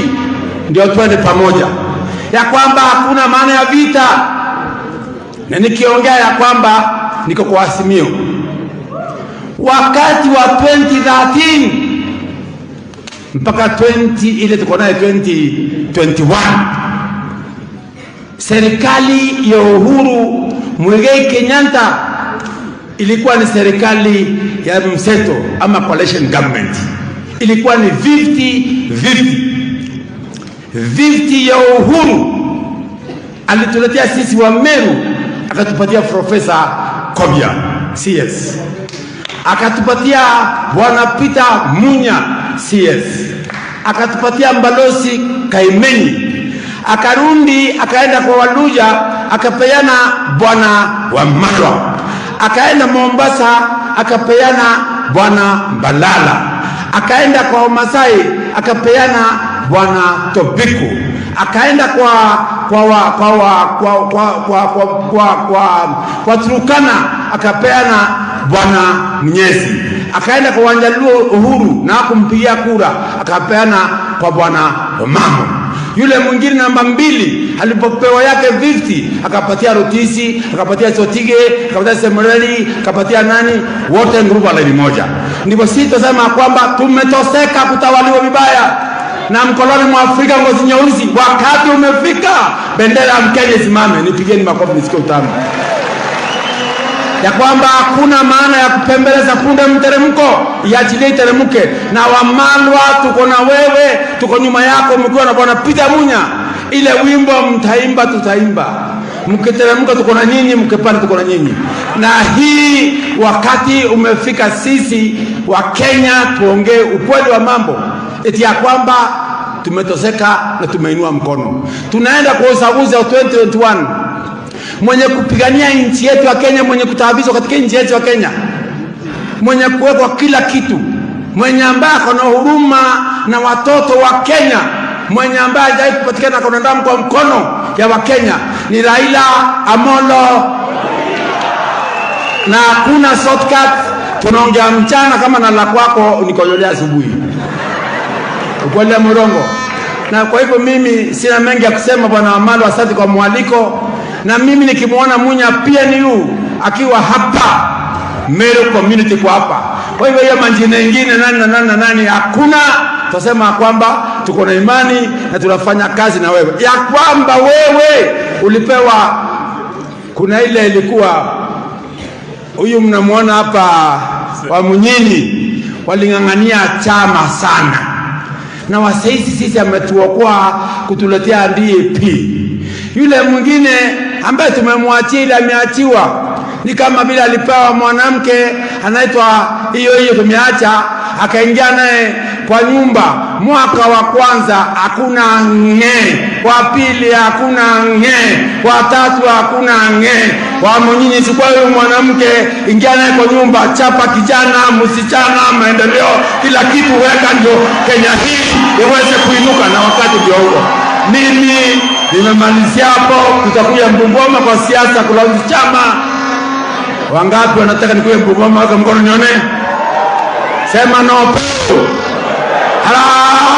ndio tuende pamoja, ya kwamba hakuna maana ya vita. Na nikiongea ya kwamba niko kwa Azimio, wakati wa 2013 mpaka 20 ile tuko nayo 2021, serikali ya Uhuru Muigai Kenyatta ilikuwa ni serikali ya mseto ama coalition government. Ilikuwa ni 50 ya Uhuru alituletea sisi wa Meru, akatupatia Profesa Kobia CS, akatupatia Bwana Peter Munya CS, akatupatia Mbalosi Kaimenyi, akarundi akaenda kwa Waluja akapeana Bwana Wamalwa, akaenda Mombasa akapeana Bwana Mbalala, akaenda kwa Masai akapeana Bwana Tobiku, akaenda kwa Turukana akapeana Bwana Mnyesi, akaenda kwa Wanjaluo Uhuru na kumpigia kura akapeana kwa Bwana Mamo. Yule mwingine namba 2 alipopewa yake 50 akapatia Rotisi, akapatia Sotige, akapatia Semoreli, akapatia nani, wote ngurubu laini moja. Ndipo sisi tunasema kwamba tumetoseka kutawaliwa vibaya na mkoloni mwa Afrika ngozi nyeusi. Wakati umefika bendera ya Mkenya simame. Nipigeni makofi nisikie utamu. Ya kwamba hakuna maana ya kupembeleza punde mteremko, iachilie teremke. Na Wamalwa tuko na wewe, tuko nyuma yako mkiwa na Bwana Peter Munya. Ile wimbo mtaimba tutaimba. Mkiteremka tuko na nyinyi, mkipanda tuko na nyinyi. Na hii wakati umefika sisi wa Kenya tuongee ukweli wa mambo. Eti ya kwamba tumetoseka na tumeinua mkono. Tunaenda kwa uchaguzi wa 2021. Mwenye kupigania nchi yetu ya Kenya, mwenye kutaabishwa katika nchi yetu ya Kenya, mwenye kuwekwa kila kitu, mwenye ambaye akona huruma na watoto wa Kenya, mwenye ambaye hajawahi kupatikana akona damu kwa mkono ya Wakenya ni Raila Amolo. Na hakuna shortcut. Tunaongea mchana kama na la kwako unikojolea asubuhi. Ukweli ya Murongo. Na kwa hivyo mimi sina mengi ya kusema. Bwana Amalo, asante kwa mwaliko. Na mimi nikimuona Munya PNU akiwa hapa Meru community kwa hapa. Kwa hivyo hiyo manjina mengine nani hakuna. Tunasema kwamba tuko na imani na tunafanya kazi na wewe. Ya kwamba wewe ulipewa, kuna ile ilikuwa huyu mnamuona hapa wa Munyini walingangania chama sana. Na wasaisi sisi ametuokoa kutuletea DAP. Yule mwingine ambaye tumemwachia ile ameachiwa ni kama bila alipewa mwanamke anaitwa hiyo tumeacha, akaingia naye kwa nyumba. Mwaka wa kwanza hakuna nge, wa pili hakuna nge, wa tatu hakuna nge. Wa Munyini chukua huyo mwanamke, ingia naye kwa nyumba, chapa kijana, msichana, maendeleo, kila kitu weka, ndio Kenya hii iweze kuinuka. Na wakati ndio huo. Mimi nimemalizia hapo. Tutakuja Bungoma kwa siasa kulauzi chama. Wangapi wanataka nikuye Bungoma? Weka mkono nione. Sema no. Hala.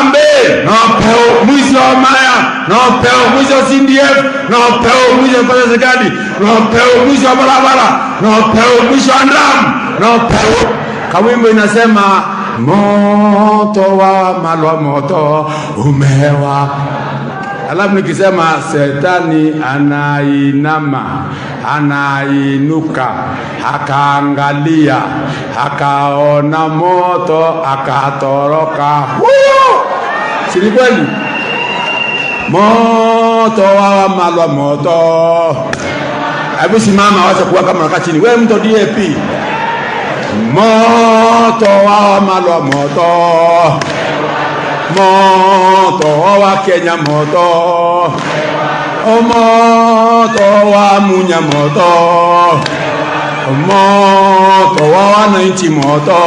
Harambee, no peo mwisho wa Maya, no peo mwisho wa CDF, no peo mwisho wa serikali, no peo mwisho wa barabara, no peo mwisho wa ndam, no peo. Kawimbo inasema moto wa malwa moto umewa. Alafu nikisema Shetani anainama, anainuka, akaangalia, akaona moto, akatoroka. Si ni kweli? Moto wa malwa moto. Hebu simama wacha kuwa kama unakaa chini. Wewe mtu DAP. Moto wa malwa moto. Moto wa Kenya moto. Moto wa Munya moto. Moto wa wananchi moto.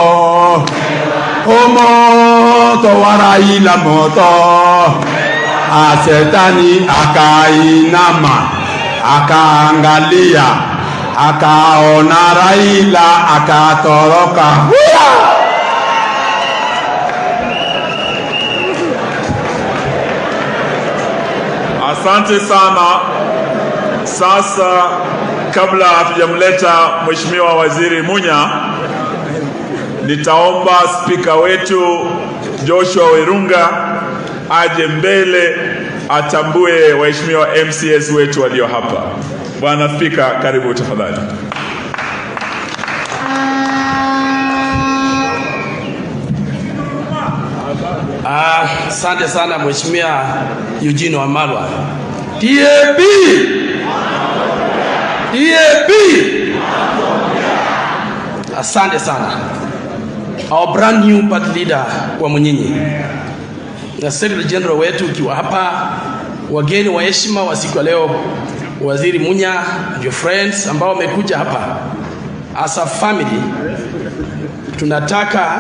Moto wa Raila moto. Shetani akainama, akaangalia, akaona Raila, akatoroka. Asante sana. Sasa kabla hatujamleta Mheshimiwa Waziri Munya, nitaomba spika wetu Joshua Werunga aje mbele atambue waheshimiwa MCS wetu walio hapa. Bwana Spika, karibu tafadhali. Asante sana Mheshimiwa Eugene Wamalwa. DAP! DAP! Asante sana. Our brand new party leader wa Munyinyi. Na Secretary General wetu ukiwa hapa, wageni wa heshima wa siku leo, Waziri Munya, your friends ambao wamekuja hapa. As a family, tunataka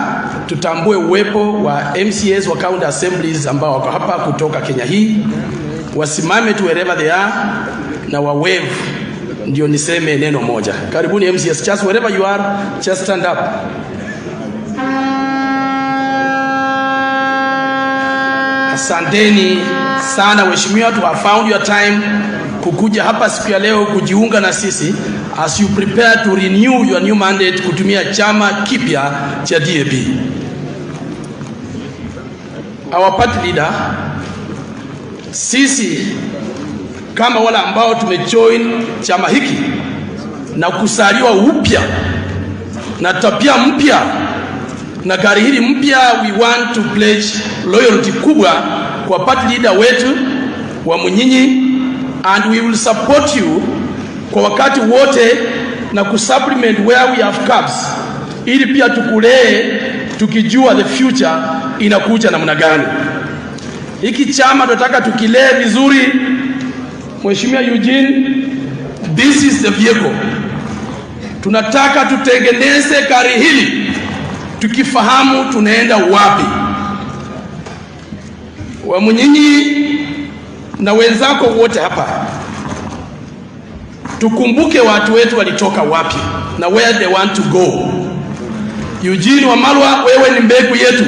tutambue uwepo wa MCAs wa county assemblies ambao wako hapa kutoka Kenya hii. Wasimame tu wherever they are na wa wave ndio niseme neno moja. Karibuni MCAs, just wherever you are, just stand up. Asanteni sana waheshimiwa, to have found your time kukuja hapa siku ya leo kujiunga na sisi as you prepare to renew your new mandate kutumia chama kipya cha DAP. Our party leader, sisi kama wale ambao tumejoin chama hiki na kusaliwa upya na tabia mpya na gari hili mpya, we want to pledge loyalty kubwa kwa party leader wetu wa Munyinyi, and we will support you kwa wakati wote na kusupplement where we have gaps, ili pia tukulee tukijua the future inakuja namna gani. Hiki chama tunataka tukilee vizuri. Mheshimiwa Eugene, this is the vehicle. Tunataka tutengeneze gari hili tukifahamu tunaenda wapi. Wa Munyinyi na wenzako wote hapa, tukumbuke watu wetu walitoka wapi na where they want to go. Eugene Wamalwa, wewe ni mbegu yetu.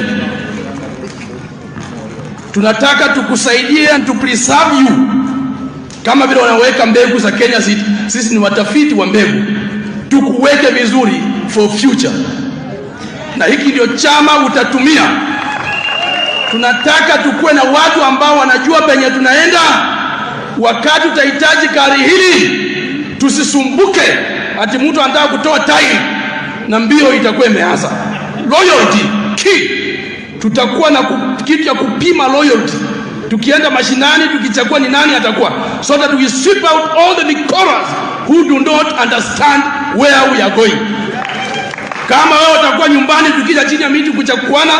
Tunataka tukusaidie and to preserve you. Kama vile wanaweka mbegu za Kenya, sisi ni watafiti wa mbegu. Tukuweke vizuri for future. Na hiki ndio chama utatumia. Tunataka tukue na watu ambao wanajua penye tunaenda. Wakati utahitaji gari hili, tusisumbuke ati mtu anataka kutoa tairi na mbio itakuwa imeanza. Loyalty key. Tutakuwa na kitu cha kupima loyalty. Tukienda mashinani tukichagua ni nani atakuwa, so that we sweep out all the victors who do not understand where we are going. Kama wewe utakuwa nyumbani tukija chini ya miti kuchakuana,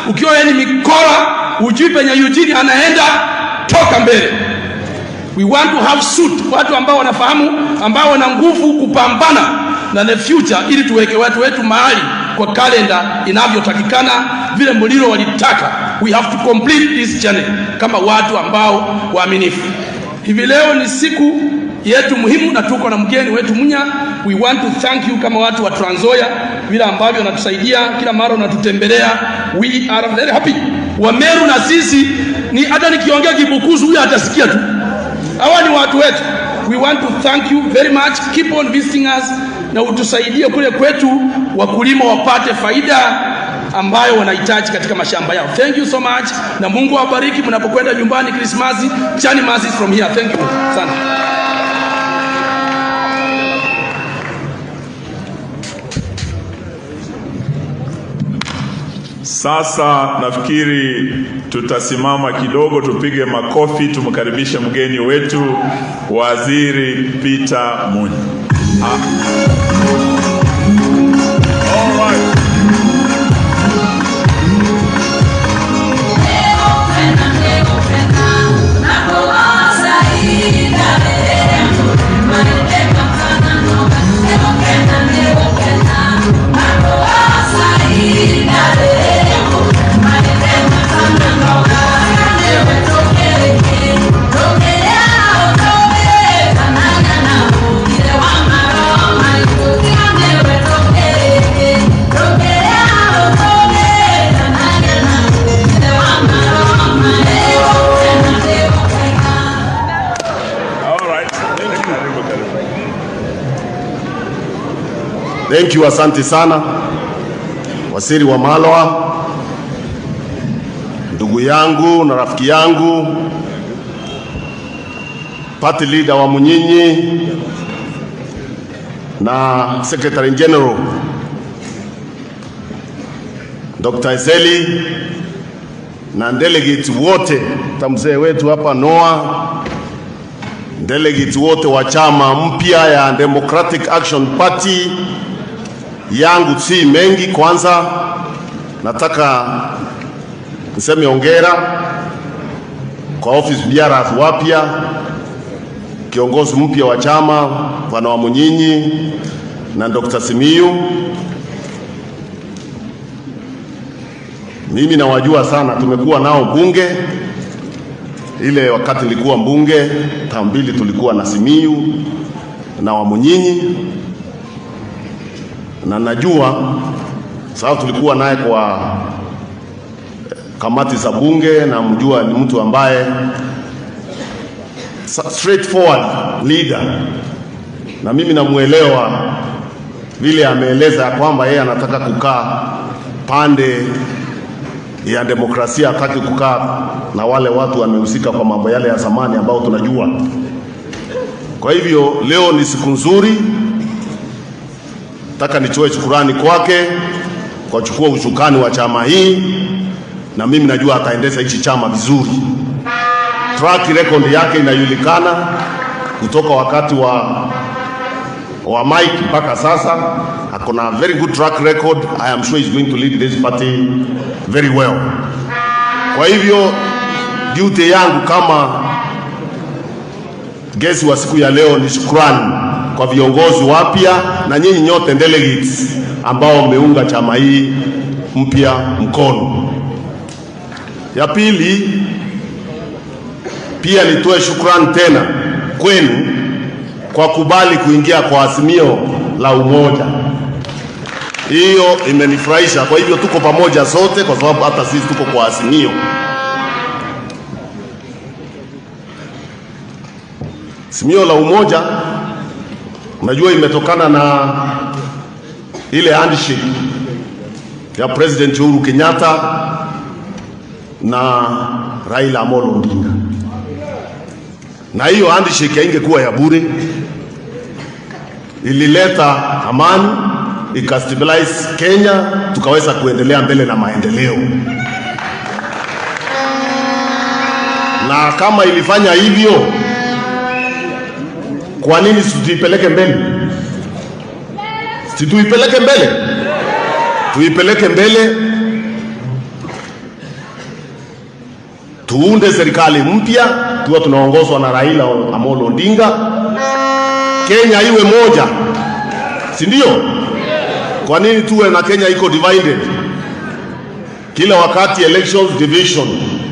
ukiwa wewe ni mikora, ujui penye Eugene anaenda, toka mbele. We want to have suit, watu ambao wanafahamu, ambao wana nguvu kupambana na the future, ili tuweke watu wetu mahali kwa kalenda inavyotakikana vile Muliro walitaka. We have to complete this journey kama watu ambao waaminifu. Hivi leo ni siku yetu muhimu na tuko na mgeni wetu Munya. We want to thank you kama watu wa Trans Nzoia, vile ambavyo wanatusaidia kila mara unatutembelea. We are very happy Wameru na sisi ni hata nikiongea Kibukusu huyu atasikia tu. Hawa ni watu wetu. We want to thank you very much. Keep on visiting us na utusaidie kule kwetu wakulima wapate faida ambayo wanahitaji katika mashamba yao. Thank you so much. Na Mungu awabariki mnapokwenda nyumbani Krismasi. Chani Masi from here. Thank you. Asante. Sasa nafikiri tutasimama kidogo, tupige makofi, tumkaribishe mgeni wetu Waziri Peter Munya. All right. Thank you, asante sana Waziri wa Malwa, ndugu yangu na rafiki yangu, party leader wa Munyinyi na Secretary General Dr. Ezeli na delegates wote, mzee wetu hapa Noah, delegates wote wa chama mpya ya Democratic Action Party. Yangu si mengi. Kwanza nataka niseme hongera kwa office bearers wapya, kiongozi mpya wa chama Bwana wa Munyinyi na Dr. Simiyu. Mimi nawajua sana, tumekuwa nao bunge. Ile wakati nilikuwa mbunge tambili tulikuwa na Simiyu na wa Munyinyi, na najua sababu tulikuwa naye kwa kamati za bunge, na mjua ni mtu ambaye straightforward leader, na mimi namuelewa vile ameeleza kwamba yeye anataka kukaa pande ya demokrasia, hataki kukaa na wale watu wamehusika kwa mambo yale ya zamani ambao tunajua. Kwa hivyo leo ni siku nzuri, nataka nichoe shukrani kwake kwa kuchukua ushukani wa chama hii, na mimi najua ataendesha hichi chama vizuri. Track record yake inajulikana kutoka wakati wa Mike mpaka sasa. Akona very good track record. I am sure he's going to lead this party very well. Kwa hivyo duty yangu kama gesi wa siku ya leo ni shukrani kwa viongozi wapya na nyinyi nyote delegates ambao mmeunga chama hii mpya mkono. Ya pili, pia nitoe shukrani tena kwenu kwa kubali kuingia kwa azimio la umoja. Hiyo imenifurahisha. Kwa hivyo tuko pamoja sote, kwa sababu hata sisi tuko kwa azimio. Azimio la umoja, unajua imetokana na ile handshake ya President Uhuru Kenyatta na Raila Amolo Odinga. Na hiyo handshake haingekuwa ya bure, ilileta amani, ikastabilize Kenya, tukaweza kuendelea mbele na maendeleo. Na kama ilifanya hivyo, kwa nini situipeleke mbele? Situipeleke mbele, tuipeleke mbele, tuunde serikali mpya, tuwe tunaongozwa na Raila Amolo Odinga. Kenya iwe moja, si ndio? Kwa nini tuwe na Kenya iko divided? Kila wakati elections division,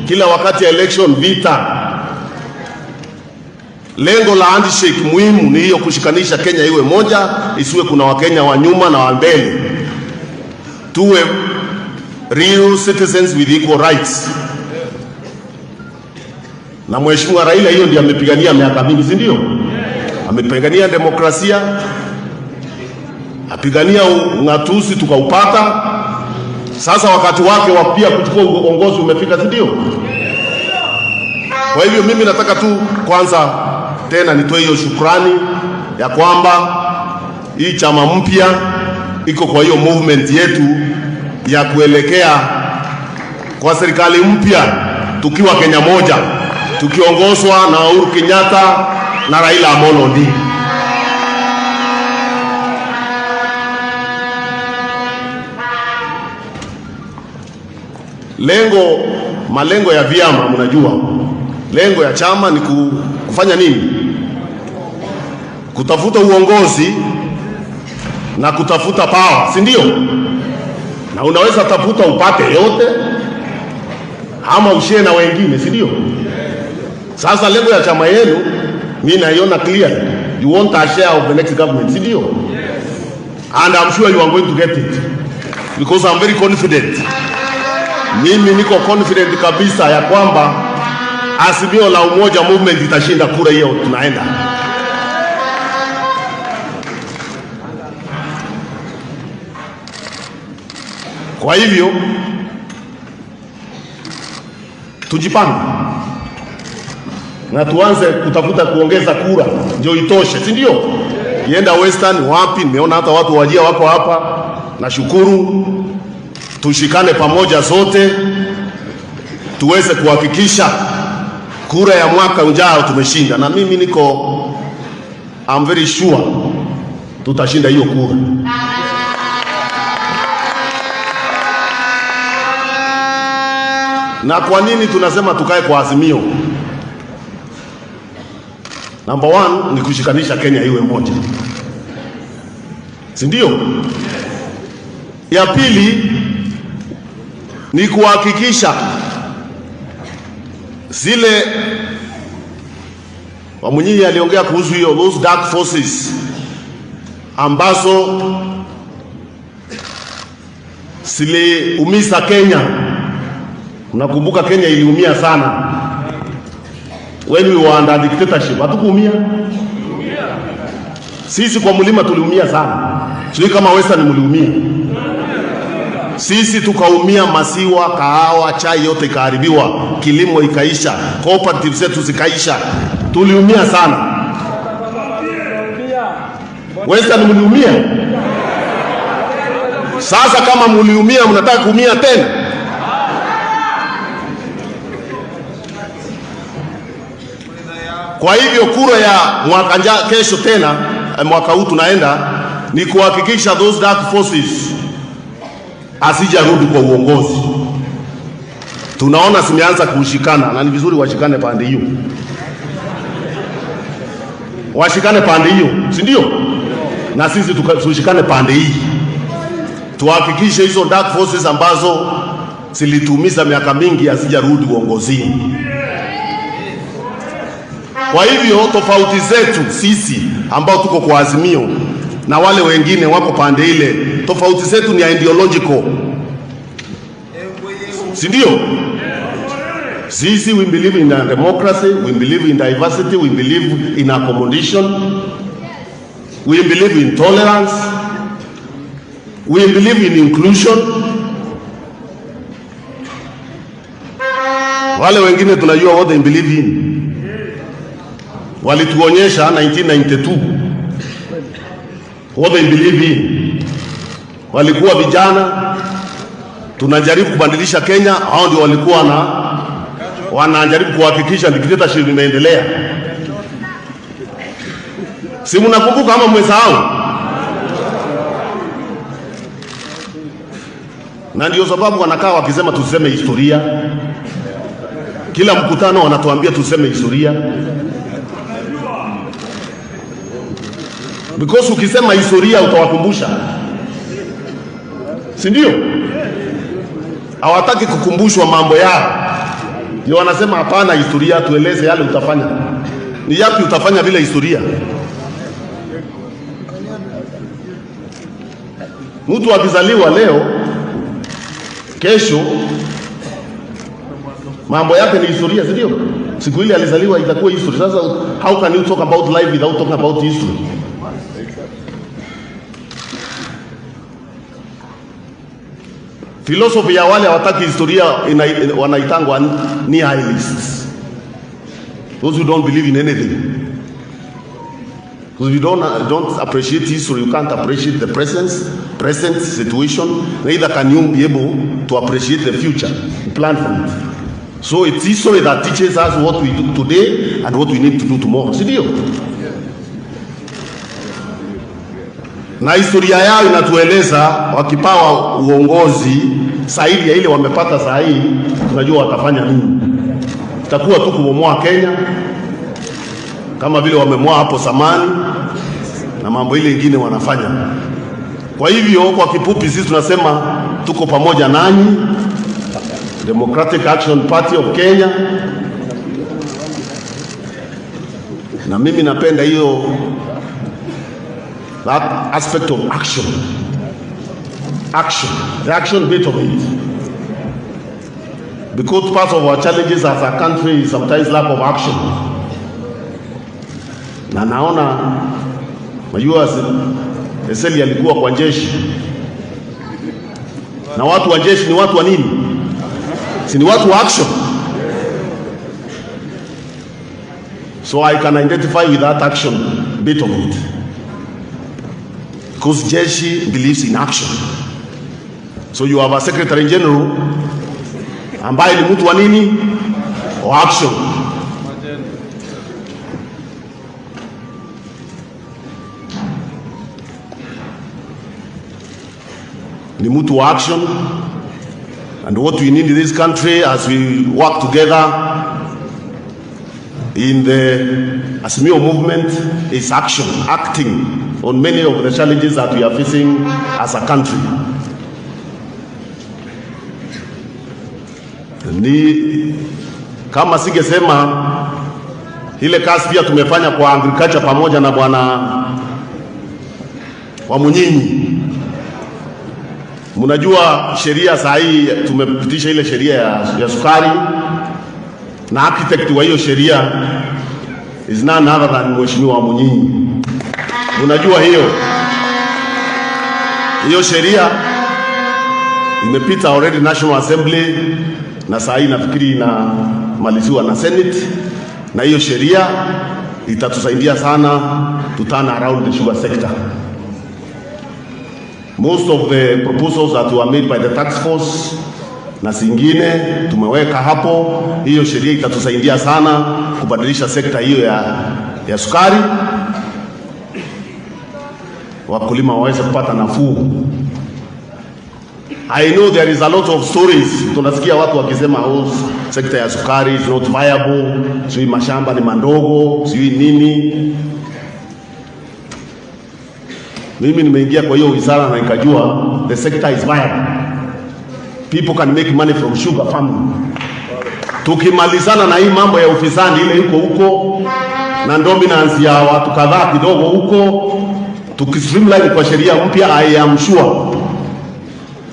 kila wakati election vita. Lengo la handshake muhimu ni hiyo, kushikanisha Kenya iwe moja, isiwe kuna Wakenya wa nyuma na wa mbele. Tuwe real citizens with equal rights. Na Mheshimiwa Raila hiyo ndiye amepigania miaka mingi, si ndio? Amepigania demokrasia, apigania ung'atuzi tukaupata. Sasa wakati wake wa pia kuchukua uongozi umefika, si ndio? Kwa hivyo mimi nataka tu kwanza tena nitoe hiyo shukrani ya kwamba hii chama mpya iko kwa hiyo movement yetu ya kuelekea kwa serikali mpya tukiwa Kenya moja, tukiongozwa na Uhuru Kenyatta na Raila Amolo Odinga. Malengo ya vyama, mnajua lengo ya chama ni kufanya nini? Kutafuta uongozi na kutafuta power, si ndio? Na unaweza tafuta upate yote ama ushare na wengine, si ndio? Sasa lengo ya chama yenu mimi naiona clear. You want a share of the next government, si ndio? And I'm sure you are going to get it because I'm very confident. Mimi niko confident kabisa ya kwamba Azimio la Umoja movement itashinda kura hiyo tunaenda. Kwa hivyo tujipange na tuanze kutafuta kuongeza kura ndio itoshe, si ndio? Yenda Western wapi, nimeona hata watu wajia wako hapa. Nashukuru, tushikane pamoja zote tuweze kuhakikisha kura ya mwaka ujao tumeshinda, na mimi I'm very sure tutashinda hiyo kura. Na kwa nini tunasema tukae kwa Azimio? Number one ni kushikanisha Kenya iwe moja, si ndio? Ya pili ni kuhakikisha zile Wamunyinyi aliongea kuhusu hiyo those dark forces ambazo ziliumiza Kenya. Unakumbuka Kenya iliumia sana when we were under dictatorship. Hatukuumia sisi kwa mlima, tuliumia sana. Sio kama Western mliumia. Sisi tukaumia, masiwa, kahawa, chai yote ikaharibiwa, kilimo ikaisha, cooperative zetu zikaisha. Tuliumia sana. Western mliumia. Sasa kama mliumia, mnataka kuumia tena? Kwa hivyo kura ya kesho tena, mwaka huu tunaenda, ni kuhakikisha those dark forces asijarudi kwa uongozi. Tunaona zimeanza kushikana, na ni vizuri washikane pande hiyo. Washikane pande hiyo, si ndio? Na sisi tushikane pande hii. Tuhakikishe hizo dark forces ambazo zilitumiza miaka mingi asijarudi uongozini. Kwa hivyo tofauti zetu sisi ambao tuko kwa Azimio na wale wengine wako pande ile, tofauti zetu ni ideological, si ndio? Sisi we believe in democracy, we believe in diversity, we believe in accommodation, we believe in tolerance, we believe in inclusion. Wale wengine tunajua what they believe in. Walituonyesha 1992 what they believe in. Walikuwa vijana, tunajaribu kubadilisha Kenya, hao ndio walikuwa wanajaribu kuhakikisha dictatorship imeendelea. Si mnakumbuka kama mmesahau? Na ndio sababu wanakaa wakisema tuseme historia. Kila mkutano wanatuambia tuseme historia. Because ukisema historia utawakumbusha, si ndio? Hawataki kukumbushwa mambo yao. Ndio wanasema hapana, historia tueleze yale utafanya. Ni yapi utafanya bila historia? Mtu akizaliwa leo Kesho mambo yake ni historia, ndio? Siku ile alizaliwa itakuwa history. Sasa how can you talk about life without talking about history? Philosophy ya wale hawataki historia wanaitangwa nihilists. Those who don't believe in anything. Because if you don't appreciate history, you can't appreciate the present situation. Neither can you be able to appreciate the future, plan for it. So it's history that teaches us what we do today and what we need to do tomorrow. Sidio? Na historia yao inatueleza wakipawa uongozi zaidi ya ile wamepata saa hii, tunajua watafanya nini. Itakuwa tu kubomoa Kenya kama vile wamemoa hapo zamani na mambo ile ingine wanafanya. Kwa hivyo kwa kifupi sisi tunasema tuko pamoja nanyi, Democratic Action Party of Kenya. Na mimi napenda hiyo that aspect of action, the action bit of it, because part of our challenges as a country is sometimes lack of action. Na naona majua Eseli alikuwa kwa jeshi, na watu wa jeshi ni watu wa nini? Si ni watu wa action. So I can identify with that action bit of it, because jeshi believes in action. So you have a Secretary General ambaye ni mtu wa nini? Wa action. Ni mtu wa action. And what we need in this country as we work together in the Azimio movement is action, acting on many of the challenges that we are facing as a country. Ni kama singesema ile kazi pia tumefanya kwa agriculture pamoja na bwana wa Munyinyi. Mnajua sheria saa hii tumepitisha ile sheria ya sukari, na architect wa hiyo sheria is none other than Mheshimiwa Munyinyi. Mnajua hiyo sheria imepita already National Assembly, na saa hii nafikiri inamaliziwa na Senate, na hiyo sheria itatusaidia sana to turn around the sugar sector. Most of the proposals that were made by the task force na zingine tumeweka hapo. Hiyo sheria itatusaidia sana kubadilisha sekta hiyo ya sukari, wakulima waweze kupata nafuu. I know there is a lot of stories. Tunasikia watu wakisema sekta ya sukari is not viable, sijui mashamba ni mandogo, sijui nini. Mimi nimeingia kwa hiyo wizara na nikajua the sector is viable. People can make money from sugar farming. Tukimalizana na hii mambo ya ufisadi ile yuko huko na dominance ya watu kadhaa kidogo huko, tukistreamline kwa sheria mpya,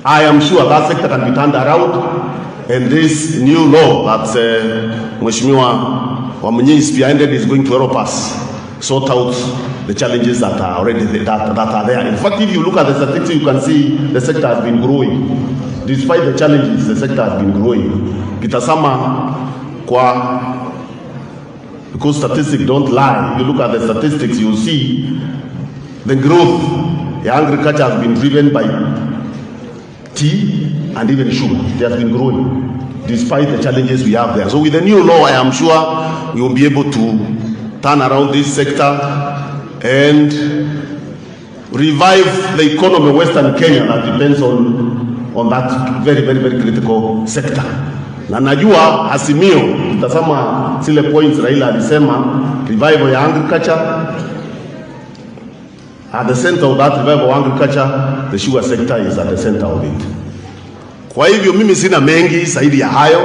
I am sure that sector can be turned around, and this new law that Mheshimiwa Wamunyinyi spearheaded is going to help us sort out the challenges that are already that are there. In fact, if you look at the statistics, you can see the sector has been growing. Despite the challenges, the sector has been growing. Kitasama kwa, because statistics don't lie. If you look at the statistics, you will see the growth. The agriculture has been driven by tea and even sugar. It has been growing despite the challenges we have there. So with the new law, I am sure we will be able to turn around this sector and revive the economy of Western Kenya that depends on that very, very, very critical sector. Na najua Azimio tutasema zile points Raila alisema, revival ya agriculture, at the center of that revival of agriculture, the sugar sector is at the center of it. Kwa hivyo mimi sina mengi zaidi ya hayo.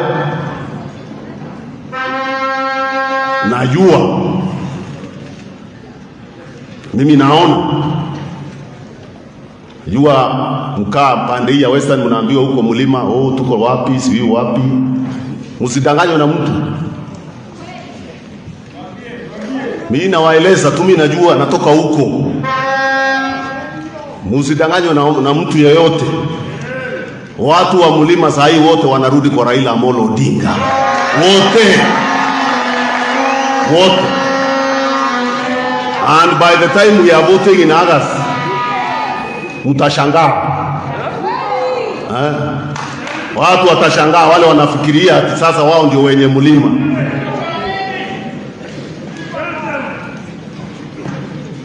Najua mimi naona Jua mkaa pande hii ya Western mnaambiwa huko mlima, tuko wapi, sijui wapi. Msidanganywe na mtu. Mimi nawaeleza tu, mimi najua natoka huko. Msidanganywe na mtu yeyote. Watu wa mlima saa hii wote wanarudi kwa Raila Amolo Odinga. Wote. And by the time we are voting in August, mtashangaa. Watu watashangaa, wale wanafikiria sasa wao ndio wenye mlima.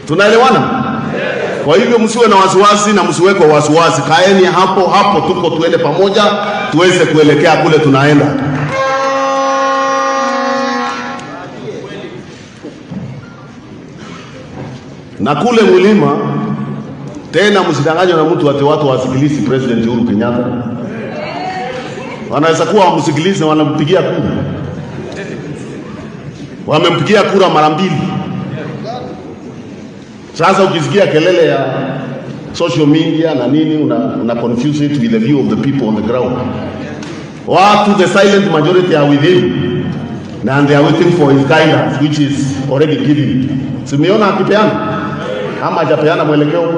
Tunaelewana? Kwa hivyo msiwe na wasiwasi na msiweko wasiwasi. Kaeni hapo tuko, tuende pamoja tuweze kuelekea kule tunaenda. Na kule mlima tena msidanganywe na mtu ati watu wasikilizi President Uhuru Kenyatta. Wanaweza kuwa wamsikilize, wanampigia kura. Wamempigia kura mara 2. Sasa ukisikia kelele ya social media na nini una confuse it with the view of the people on the ground. Watu, the silent majority are with him, and they are waiting for his guidance, which is already given. Simeona akipeana ama hajapeana mwelekeo?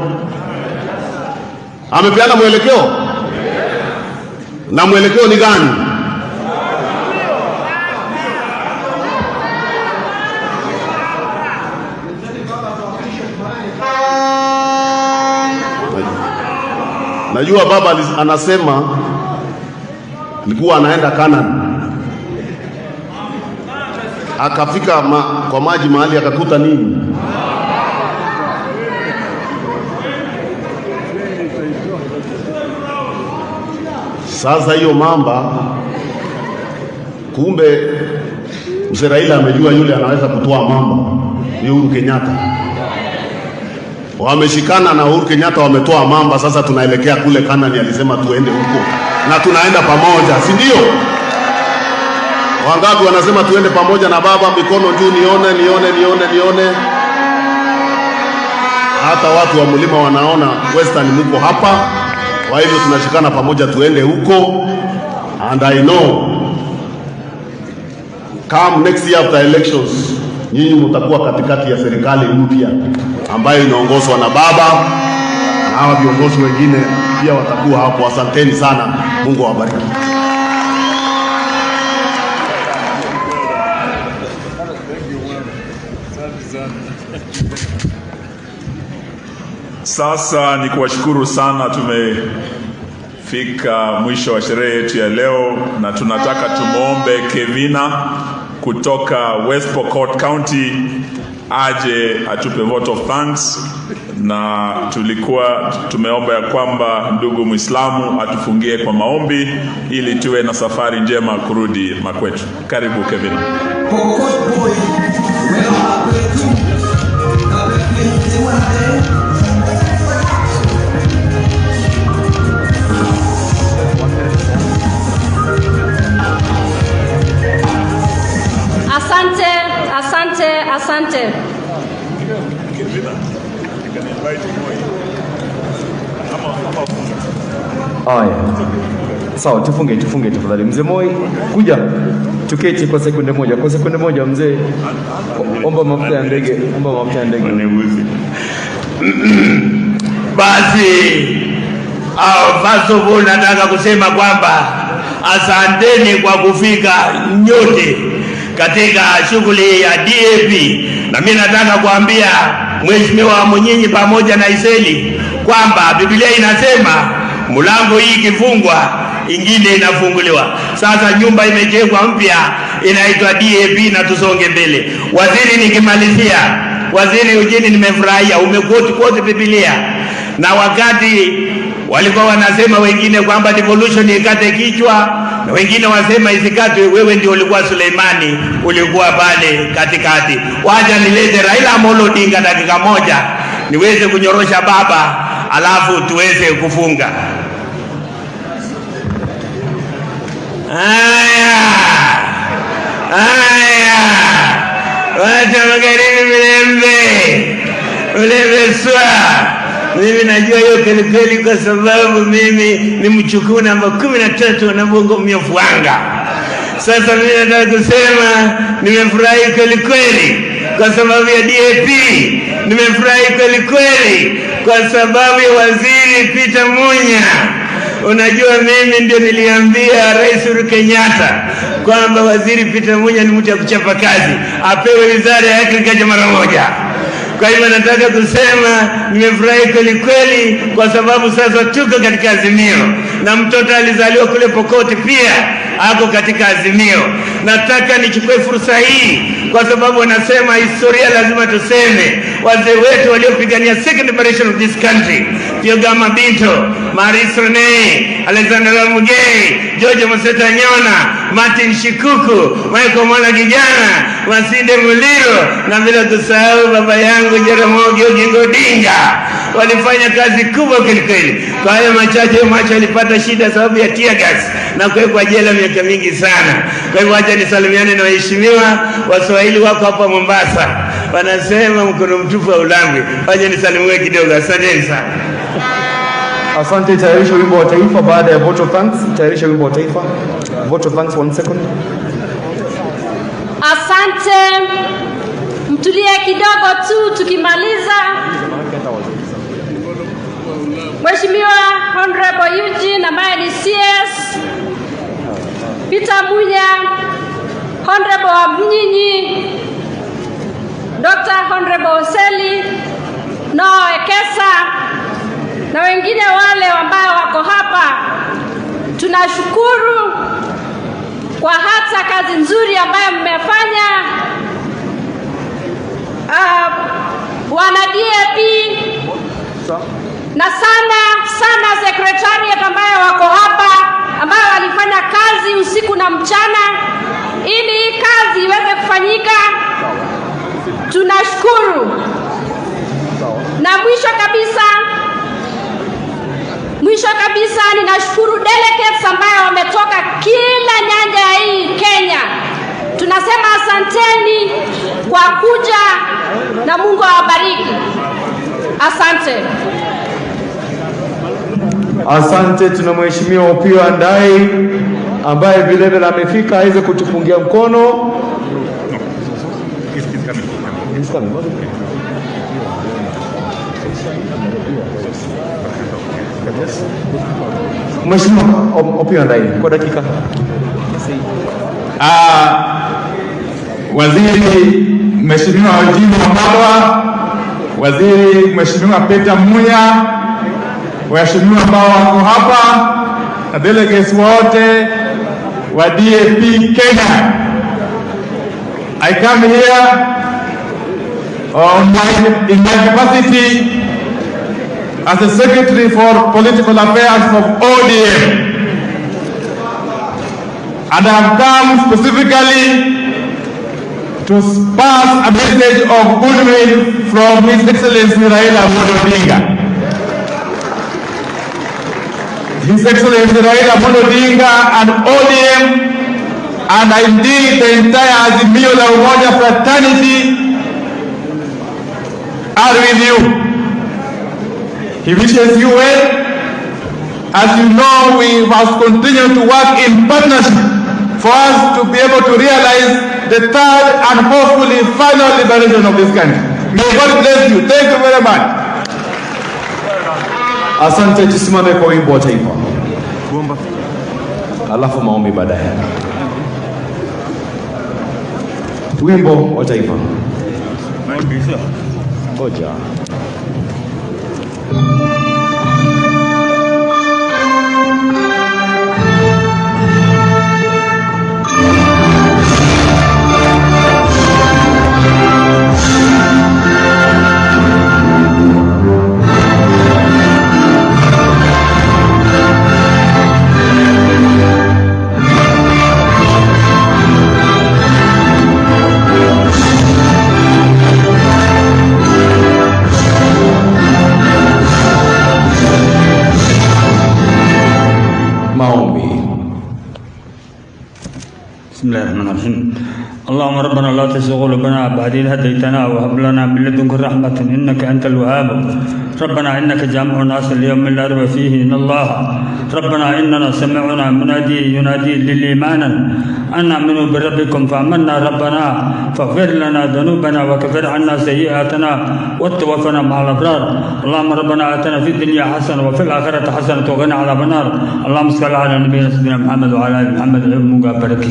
Amepeana mwelekeo. Na mwelekeo ni gani? Najua baba anasema alikuwa anaenda Canaan. Akafika kwa maji mahali akakuta nini? Sasa hiyo mamba, kumbe mzee Raila amejua yule anaweza kutoa mamba, ni Uhuru Kenyatta. Wameshikana na Uhuru Kenyatta, wametoa mamba. Sasa tunaelekea kule Canaan, alisema tuende huko na tunaenda pamoja, si ndio? Wangapi wanasema tuende pamoja na baba? Mikono juu nione. Hata watu wa mlima wanaona Western mko hapa. Kwa hivyo tunashikana pamoja tuende huko. And I know come next year after elections, nyinyi mtakuwa katikati ya serikali mpya ambayo inaongozwa na baba, na hawa viongozi wengine pia watakuwa hapo. Asanteni sana, Mungu awabariki. Sasa ni kuwashukuru sana, tumefika mwisho wa sherehe yetu ya leo, na tunataka tumuombe Kevina kutoka West Pokot County aje atupe vote of thanks, na tulikuwa tumeomba ya kwamba ndugu Muislamu atufungie kwa maombi ili tuwe na safari njema kurudi makwetu. Karibu Kevina. Asante. Haya. Sawa, tufunge tafadhali. Mzee Moi, kuja. Tuketi kwa sekunde moja mzee. Omba mafuta ya ndege. Basi, first of all nataka kusema kwamba asanteni kwa kufika nyote katika shughuli ya DAP, na mimi nataka kuambia Mheshimiwa Munyinyi pamoja na Iseli kwamba Biblia inasema mlango hii ikifungwa ingine inafunguliwa. Sasa nyumba imejengwa mpya inaitwa DAP na tusonge mbele. Waziri, nikimalizia, Waziri Eugene, nimefurahia umekoti Biblia, na wakati walikuwa wanasema wengine kwamba devolution ikate kichwa na wengine wasema isikate, wewe ndio ulikuwa Suleimani, ulikuwa pale katikati. Wacha nilete Raila Amolo Odinga dakika moja niweze kunyorosha baba, alafu tuweze kufunga. Aya, wacha magharibi mlembe swa Mimi najua hiyo kweli kwa sababu mimi ni mchukuu namba 13 na bongo mnyofuanga. Sasa mimi nataka kusema nimefurahi kweli kwa sababu ya DAP. Nimefurahi kweli kwa sababu ya Waziri Peter Munya. Unajua mimi ndio niliambia Rais Uhuru Kenyatta kwamba Waziri Peter Munya ni mtu wa kuchapa kazi, apewe wizara ya agriculture mara moja. Kwa hivyo nataka kusema nimefurahi kweli kwa sababu sasa tuko katika Azimio, na mtoto alizaliwa kule Pokoti pia ako katika Azimio. Nataka nichukue fursa hii kwa sababu wanasema historia lazima tuseme. Wazee wetu waliopigania second liberation of this country, Thiogama Binto, Maurice Rene, Alexander Mugei, George Moseta Nyona, Martin Shikuku, Michael Mwana Kijana, Masinde Muliro, na bila kusahau baba yangu Jaramogi Oginga Odinga. Walifanya kazi kubwa kweli. Kwa hayo macho alipata shida sababu ya tear gas na kuwekwa jela miaka mingi sana. Kwa hivyo acha nisalimiane na waheshimiwa. Waswahili wako hapa Mombasa wanasema mkono mtupu wa ulambwe. Acha nisalimue kidogo. Asante sana. Asante. Tayarisha wimbo wa taifa baada ya vote of thanks. Tayarisha wimbo wa taifa. Vote of thanks, 1 second. Asante. Mtulie kidogo tu tukimaliza. Mheshimiwa Honorable Eugene ambaye ni CS, Peter Munya, Honorable Wamnyinyi, Dr. Honorable Seli, Noah Ekesa na wengine wale ambao wako hapa. Tunashukuru kwa hata kazi nzuri ambayo mmefanya. Wana DAP na sana secretariat ambayo wako hapa, ambao walifanya kazi usiku na mchana ili kazi iweze kufanyika. Tunashukuru. Na mwisho kabisa ninashukuru delegates ambao wametoka kila nyanja hii Kenya. Tunasema asanteni kwa kuja na Mungu awabariki. Asante. Asante. Tuna Mheshimiwa Opiyo Andai ambaye vile amefika aweze kutupungia mkono. Mheshimiwa Opiyo Andai kwa dakika. Waziri Mheshimiwa Odinga Mbalwa, Waziri Mheshimiwa Peter Munya, waheshimiwa ambao wako hapa na delegates wote wa DAP Kenya. I come here in my capacity as the Secretary for Political Affairs of ODM, and I have come specifically to pass a message of goodwill from His Excellency Raila Odinga. His Excellency Raila Odinga and ODM, and indeed the entire Azimio la Umoja fraternity are with you. He wishes you well. As you know, we must continue to work in partnership for us to be able to realize the third and hopefully final liberation of this country. May God bless you. Thank you very much. Asante. Tusimame kwa wimbo wa taifa, alafu maombi baadaye. Wimbo wa taifa. Ngoja. بسم الله الرحمن الرحيم. اللهم ربنا لا تزغ قلوبنا بعد إذ هديتنا وهب لنا من لدنك رحمة إنك أنت الوهاب. ربنا إنك جامع الناس اليوم لا ريب فيه إن الله ربنا إننا سمعنا منادي ينادي للإيمان أن آمنوا بربكم فآمنا ربنا فاغفر لنا ذنوبنا وكفر عنا سيئاتنا وتوفنا مع الأبرار اللهم ربنا آتنا في الدنيا حسنة وفي الآخرة حسنة وقنا عذاب النار اللهم صل على نبينا سيدنا محمد وعلى آل محمد وبارك.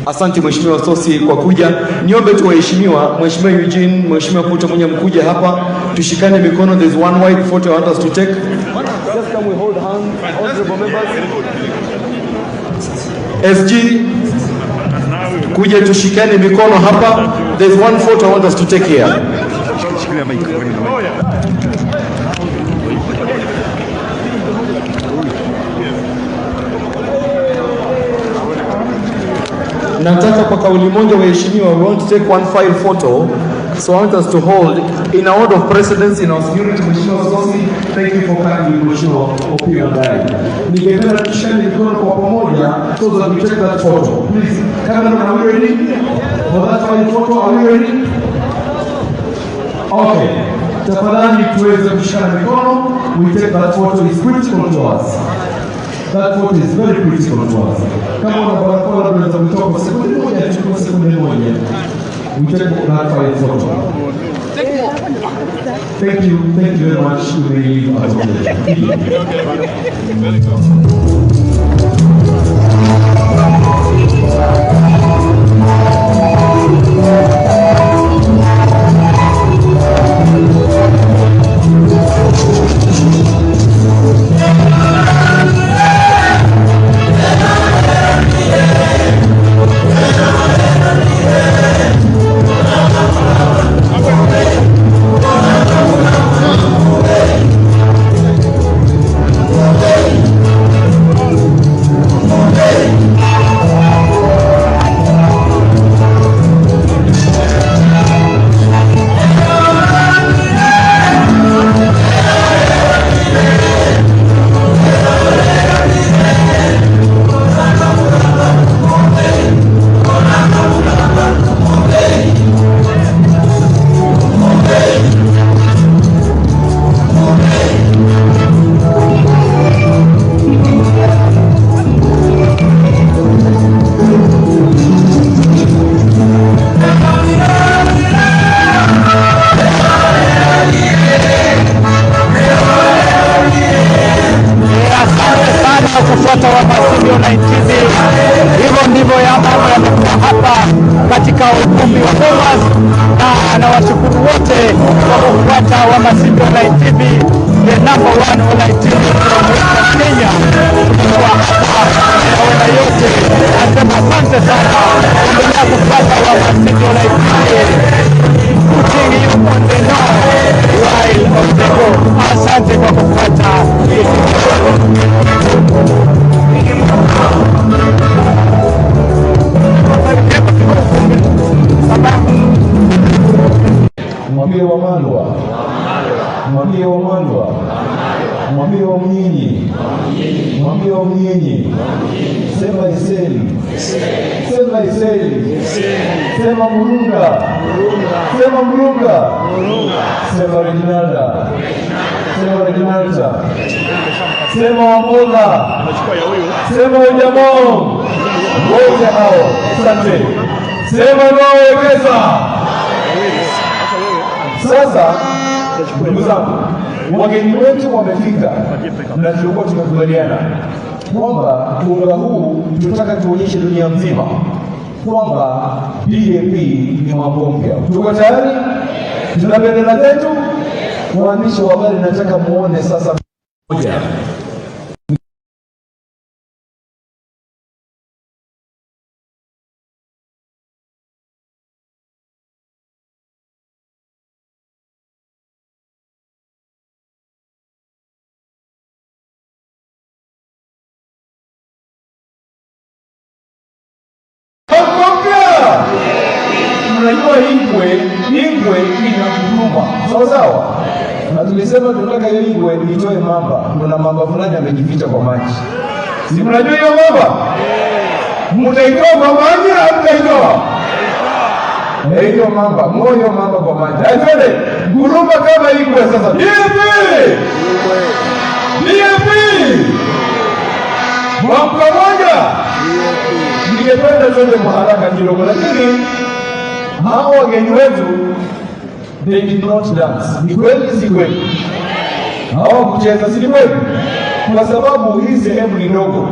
Asante Mheshimiwa Sosi kwa kuja. Niombe tu waheshimiwa, Mheshimiwa Eugene, Mheshimiwa Kuta mwenye mkuja hapa, tushikane mikono. There's one wide photo I want us to take. Just come we hold hands, honorable members. SG, kuja tushikane mikono hapa. There's one photo I want us to take here. Nataka kwa kauli moja waheshimiwa, we want to take one file photo, so I want us to hold in a order of precedence in our security. Mheshimiwa Sosi, thank you for coming. Mheshimiwa Opio Ndai, ningependa tushikane mikono kwa pamoja so that we take that photo. Please, camera, are we ready for that file photo? Are we ready? Okay, tafadhali tuweze kushikana mikono. We take that photo, is critical to us. That photo is very critical to us. Kama una barakoa labda unatoka kwa sekunde moja, chukua sekunde moja. We take that photo. Thank you very much. You may leave us kufuata Wamasivyo na TV. Hivyo ndivyo mambo yamekuwa hapa katika ukumbi wa Bomas, na nawashukuru wote kwa kufuata Wamasivyo na TV, the number one online TV from Kenya. Kwa hapa naona yote, nasema asante sana. Endelea kufuata Wamasivyo na TV, putting you on the know while on the go. Asante kwa kufuata. Mwambie wa Malwa, mwambie wa Malwa, mwambie wa Mnyinyi, mwambie wa Mnyinyi, sema Iseli, sema Iseli, sema Murunga, sema Murunga, sema Reginalda, sema Reginalda, sema Wambola, sema Ujamoo, wote hao, asante, sema Nwawekeza. Sasa ndugu zangu, wageni wetu wamefika na tulikuwa tumekubaliana kwamba unga huu tunataka tuonyeshe dunia nzima kwamba DAP ni mambo mpya. Tuko tayari? Tuna bendera zetu. Waandishi wa habari, nataka muone sasa moja. Unajua ingwe inakuduma, sawa sawa, na tulisema tunataka hiyo ingwe itoe mamba. Kuna mamba fulani amejificha kwa maji, si mnajua hiyo mamba? Mtaitoa kwa maji au mtaitoa? hiyo mamba, moyo mamba kwa maji. Twende guruma kama iko sasa. DAP! Mwaka moja. Ningependa twende kwa haraka kidogo, lakini hao wageni wetu they did not dance. Ni kweli si kweli? Hao kucheza si kweli? Kwa sababu hii sehemu ni ndogo.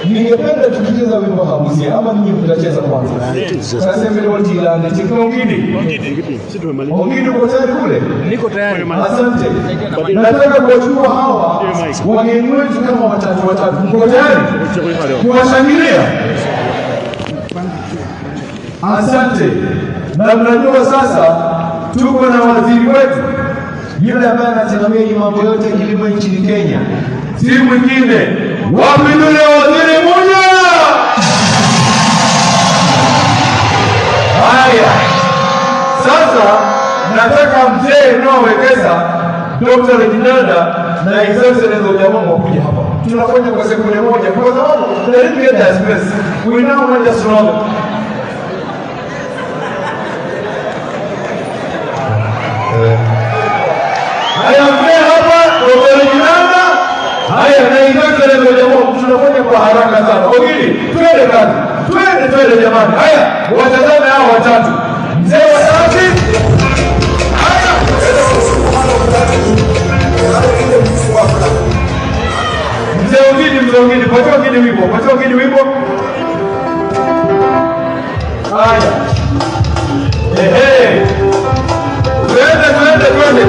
Ningependa tukicheza wimbo harusi ama ninyi mtacheza kwanza. Sasa melodi la ndetiko ngidi. Ngidi uko tayari kule? Niko tayari. Asante. Nataka kuwachukua hawa wageni wetu kama watatu. Mko tayari? Kuwashangilia. Asante. Na mnajua sasa tuko na waziri wetu yule ambaye anasimamia hii mambo yote kilimo nchini Kenya. Si mwingine wapindule waziri mmoja. Haya. Sasa nataka mzee unaowekeza Dr. Odinga na Excellency Odinga kuja hapa. Tunafanya kwa sekunde moja kwa sababu let me get that space. We now want to strong. Haya mzee hapa Dr. Odinga. Haya na Excellency Odinga tunafanya kwa haraka sana. Ogili, twende kazi. Twende jamani. Haya, watazame hao watatu. Mzee wa tatu. Mzee ungini, pacha ungini wimbo. Haya. Twende.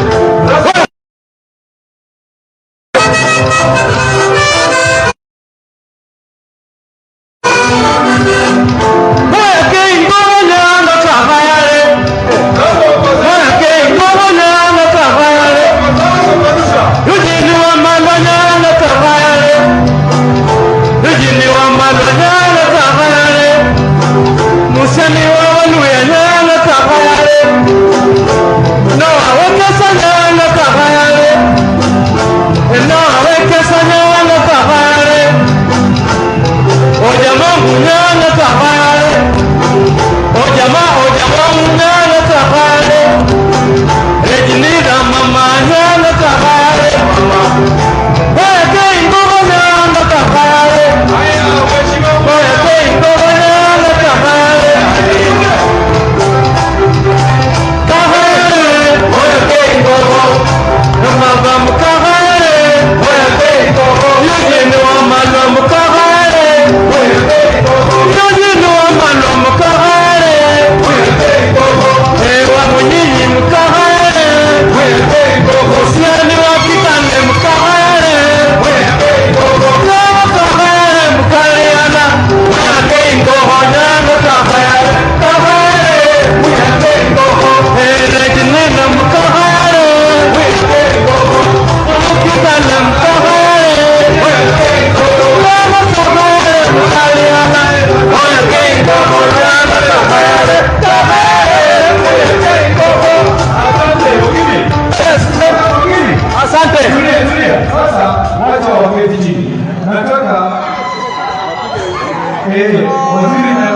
waziri na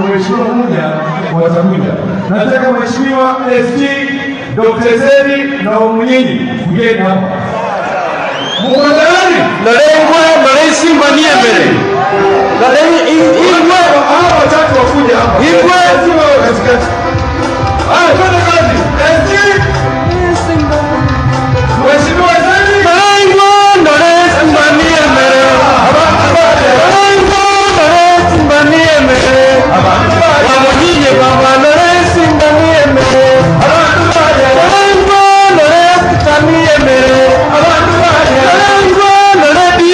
mheshimiwa mmoja watakuja. Nataka mheshimiwa SG Dr. Zeni na Omunyinyi kugeni hapa. Mko tayari? Nalengwa malezi mbanie mbele. Nalengwa ingwe hao watatu wakuja hapa. Ingwe lazima katikati. Twende kazi. SG Mheshimiwa Zeni nalengwa malezi mbanie mbele. Wamunyinyi baba malezi mbanie mbele. Nalengwa malezi mbanie mbele. Nalengwa malezi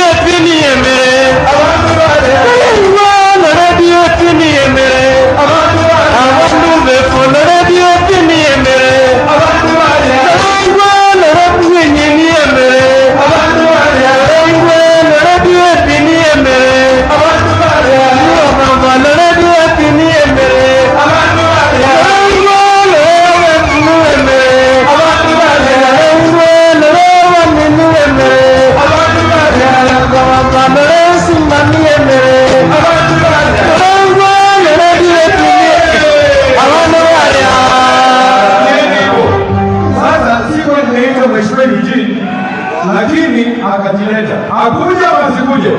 ameleta. Akuja asikuje?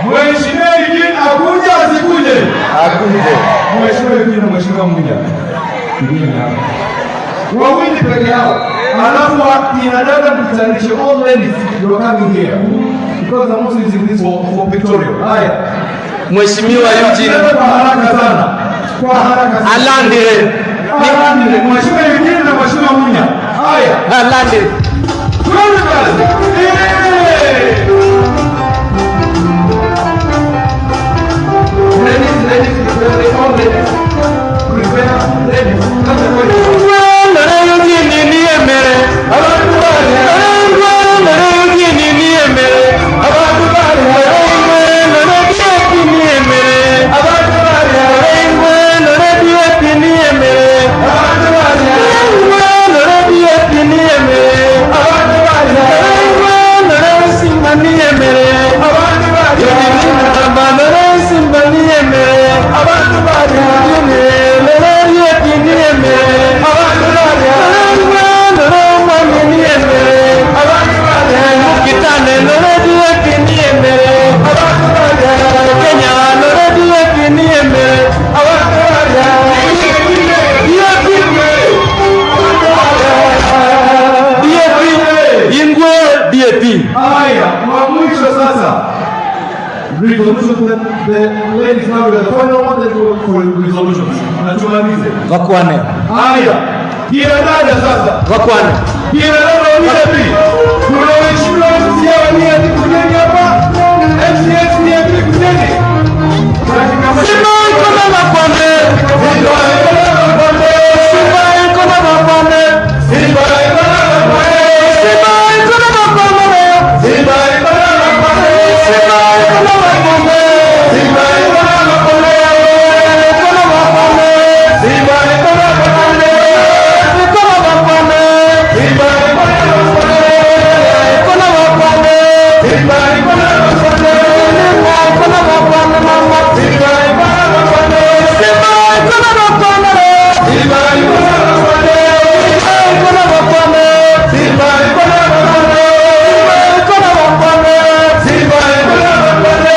Mheshimiwa Eugene akuja asikuje? Akuje. Mheshimiwa Eugene na Mheshimiwa Munya. Wawili peke yao. Alafu kinadada mkutanishe all ladies you're coming here. Because I'm also using this for pictorial. Haya. Mheshimiwa Eugene kwa haraka sana. Kwa haraka sana. Alandire. Mheshimiwa Eugene na Mheshimiwa Munya. Haya. Alandire. Twende kazi. Ladies, all ladies. Prepare, ladies. Haya, kwa mwisho sasa. Resolution, the ladies now the final one that will for resolutions. Na tumalize. Wakwane. Haya. Kila dada sasa. Wakwane. Kila dada wapi? Tunaheshimiwa msia ni atikujeni hapa. FCS ni atikujeni. Sima iko na wakwane. Sima iko na wakwane. Sima iko na wakwane. Sima iko na wakwane. Sima iko na wakwane. Sima iko na wakwane. Sima iko na wakwane. Sima iko na wakwane. Iko na wakwane. Sima iko na wakwane. Iko na wakwane. Sima iko na wakwane. Iko na wakwane. Sima iko na wakwane. Iko na wakwane mama. Sima iko na wakwane. Sima iko na wakwane. Sima iko na wakwane. Iko na wakwane. Sima iko na wakwane. Iko na wakwane. Sima iko na wakwane.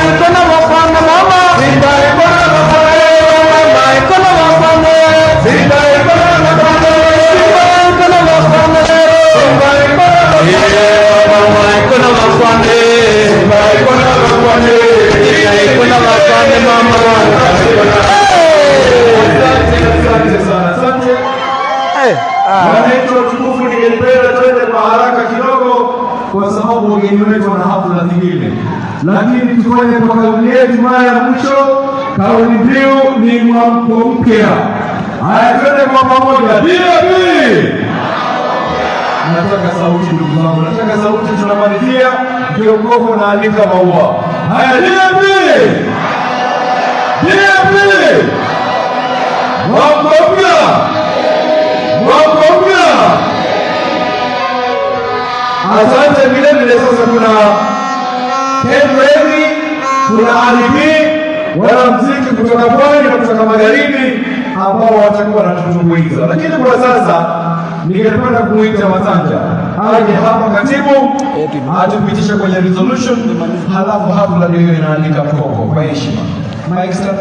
Iko na wakwane mama. Sima iko na wakwane. Mama iko na wakwane. Sima iko na wakwane. Sima iko na wakwane. Sima iko na wakwane. Mama iko na wakwane. Sima iko na wakwane. Iko na wakwane mama. Asante sana. Asante. Wananchi watukufu, ningependa twende kwa haraka kidogo kwa sababu wageni wetu wana hafla nyingine, lakini tufanye kwa kauli yetu mara ya mwisho. Kauli mbiu ni mwamko mpya. Haya, twende kwa pamoja. DAP! Nataka sauti ndugu zangu, nataka sauti. Tunamalizia kiongozi na alika maua. Haya, DAP! DAP! Mwamko mpya! Mwamko mpya! Asante. Vile vile sasa kuna Henry, kuna Alibi, wanamuziki kutoka pwani na kutoka magharibi ambao watakuwa wanatutumbuiza. Lakini kwa sasa ningependa kumuita Masanja aje hapa, katibu atupitishe kwenye resolution, halafu hafla ndio inaandika mkoko kwa heshima. Maestro.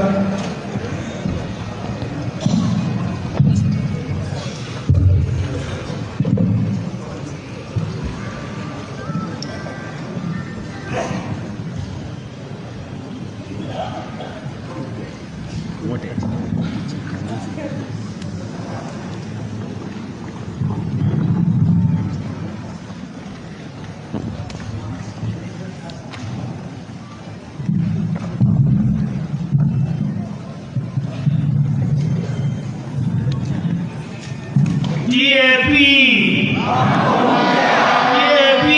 DAP! DAP!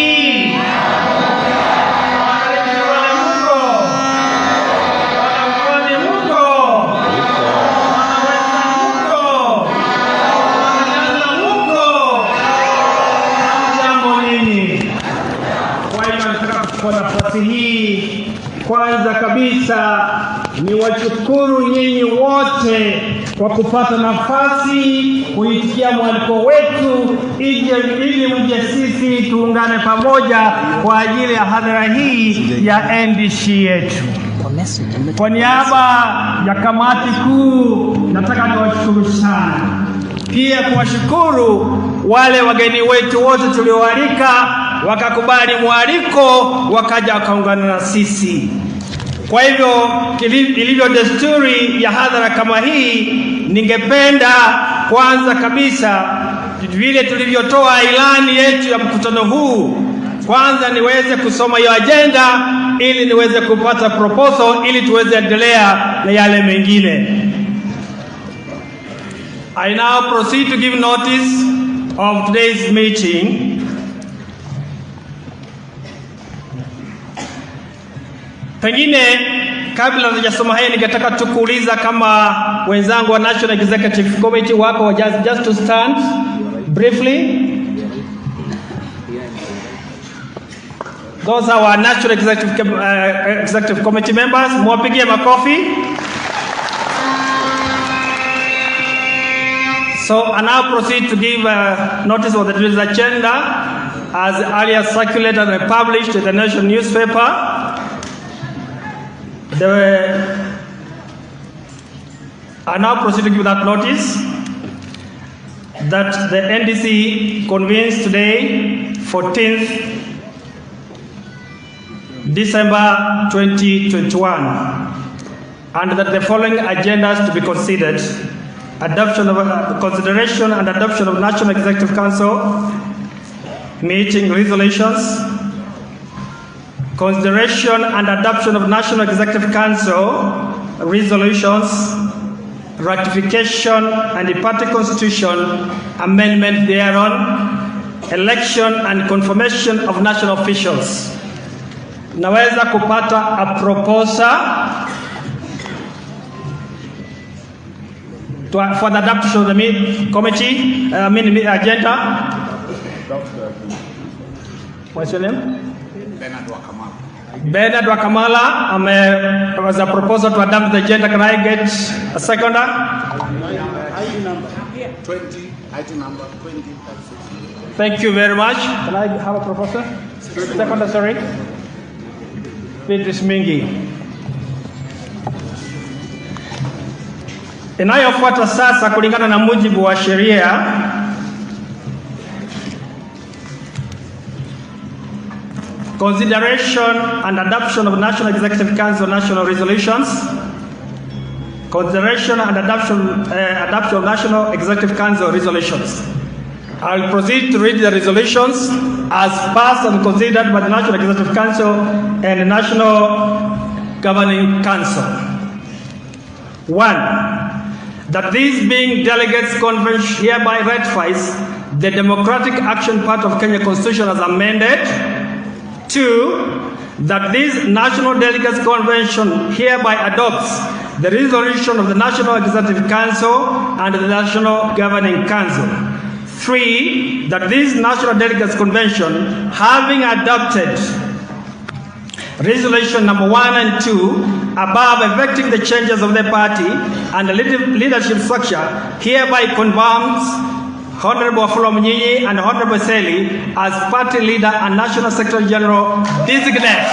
Kwa nafasi hii, kwanza kabisa ni washukuru nyinyi wote kwa kupata nafasi kuitikia mwaliko wetu ili mje sisi tuungane pamoja kwa ajili ya hadhara hii ya NDC yetu. Kwa niaba ya kamati kuu nataka niwashukuru sana. Pia kuwashukuru wale wageni wetu wote tulioalika wakakubali mwaliko wakaja wakaungana na sisi. Kwa hivyo ilivyo desturi ya hadhara kama hii, ningependa kwanza kabisa vile tulivyotoa ilani yetu ya mkutano huu, kwanza niweze kusoma hiyo agenda ili niweze kupata proposal ili tuweze endelea na yale mengine. I now proceed to give notice of today's meeting. Pengine kabla sijasoma haya ningetaka tu kuuliza kama wenzangu wa National Executive Committee wako just to stand briefly. Those are our National Executive Committee members. Mwapigie makofi. So I now proceed to give notice of the today's agenda as earlier circulated and published in the national newspaper. I now proceed to give that notice that the NDC convenes today, 14th December 2021, and that the following agendas to be considered: consideration and adoption of National Executive Council meeting resolutions, consideration and adoption of National Executive Council resolutions, ratification and the party constitution amendment thereon, election and confirmation of national officials. Naweza kupata a proposal for the adoption of the committee agenda. What's your name? Bernard Wakamala was a proposal to adopt the agenda. Can I get a seconder? ID number 20. ID number 20. Thank you very much. Can I have a proposal? Seconder, sorry. Beatrice Mingi. Inayofuata sasa kulingana na mujibu wa sheria consideration and adoption of National Executive Council national resolutions, consideration and adoption of National Executive Council resolutions. I will proceed to read the resolutions as passed and considered by the National Executive Council and the National Governing Council. 1. That these being delegates convention hereby ratifies the Democratic Action Part of Kenya Constitution as amended. 2. That this National Delegates Convention hereby adopts the resolution of the National Executive Council and the National Governing Council. 3. That this National Delegates Convention, having adopted Resolution number 1 and 2, above effecting the changes of the party and the leadership structure, hereby confirms Honorable Afula Munyinyi and Honorable Seli as party leader and National Secretary General designate.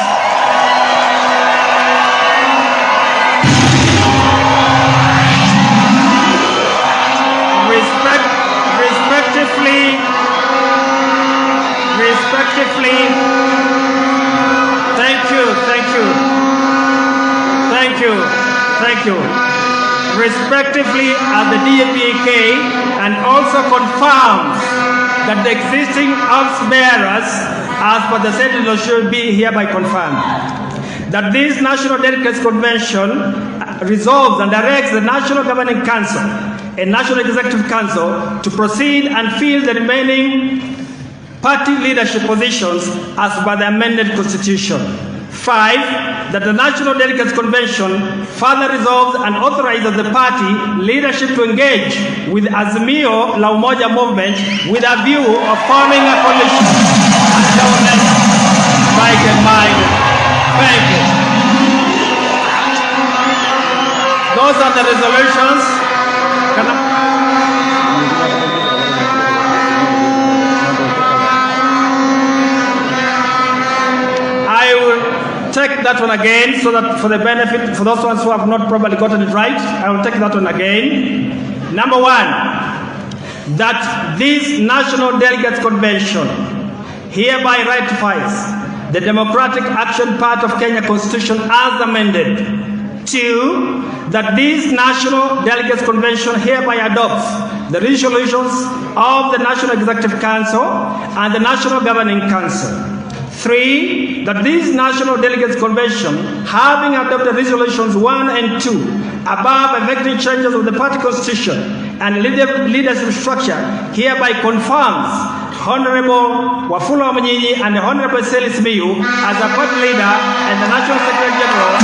Respectively as the Dap-K, and also confirms that the existing office bearers as per the said should be hereby confirmed. That this National Delegates Convention resolves and directs the National Governing Council and National Executive Council to proceed and fill the remaining party leadership positions as per the amended constitution. 5. That the National Delegates Convention further resolves and authorizes the party leadership to engage with Azimio La Umoja movement with a view of forming a coalition and government like-minded. Thank you. Those are the resolutions. take that one again so that for the benefit, for those ones who have not probably gotten it right, I will take that one again. Number one, that this National Delegates Convention hereby ratifies the Democratic Action Part of Kenya Constitution as amended. Two, that this National Delegates Convention hereby adopts the resolutions of the National Executive Council and the National Governing Council. Three, that this National Delegates Convention, having adopted resolutions 1 and 2, above effecting changes of the party constitution and leadership structure, hereby confirms Honorable Wafula Wamanyinyi and Honorable Selis Miyu as a party leader and the National Secretary General.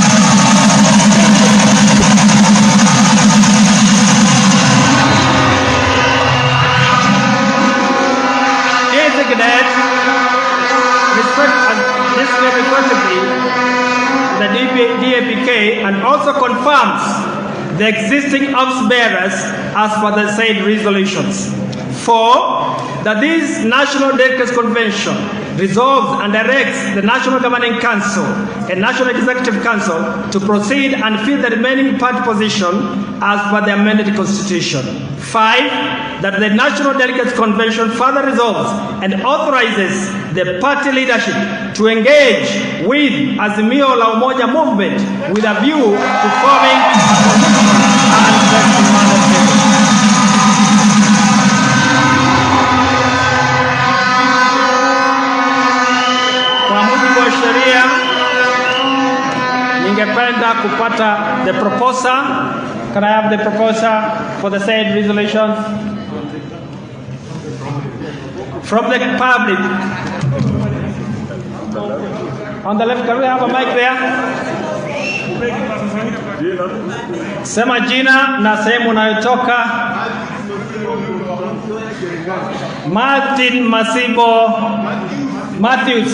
The Dap-K and also confirms the existing office bearers as per the said resolutions. 4, that this National Delegates Convention resolves and directs the National Governing Council and National Executive Council to proceed and fill the remaining party position as per the amended Constitution. 5, that the National Delegates Convention further resolves and authorizes the party leadership to engage with Azimio la Umoja movement with a view to forming a political and investing manifesto. Kwa mujibu wa sheria, ningependa kupata the proposer. Can I have the proposer for the said resolutions? From the public. On the left, can we have a mic there? Sema jina na sehemu unayotoka. Martin Masibo Matthews.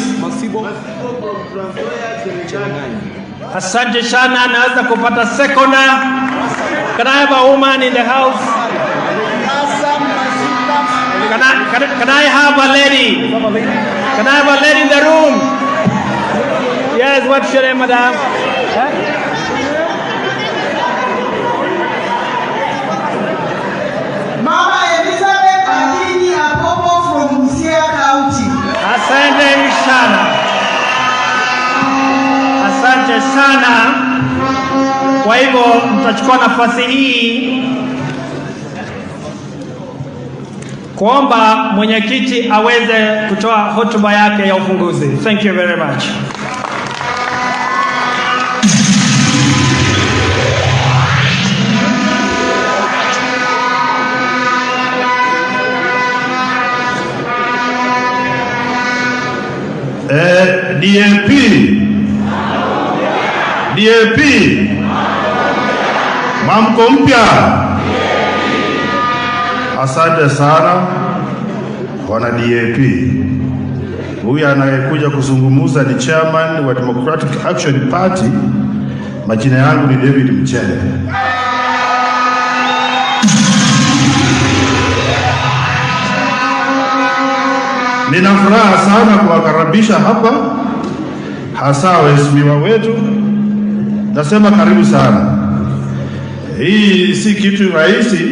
Asante sana, naweza kupata seconder. Can I have a woman in the house? Can I have a lady? Can I have a lady in the room? Yes, what's your name, madam? Mama Elizabeth Adini Apopo from Busia County. Asante sana. Asante sana. Kwa hivyo mtachukua nafasi hii kuomba mwenyekiti aweze kutoa hotuba yake ya ufunguzi. Thank you very much. DAP Mwamko mpya. Asante sana wana DAP. Huyu anayekuja kuzungumza ni chairman wa Democratic Action Party. Majina yangu ni David Mchele. Nina furaha sana kuwakaribisha hapa, hasa waheshimiwa wetu. Nasema karibu sana. Hii si kitu rahisi,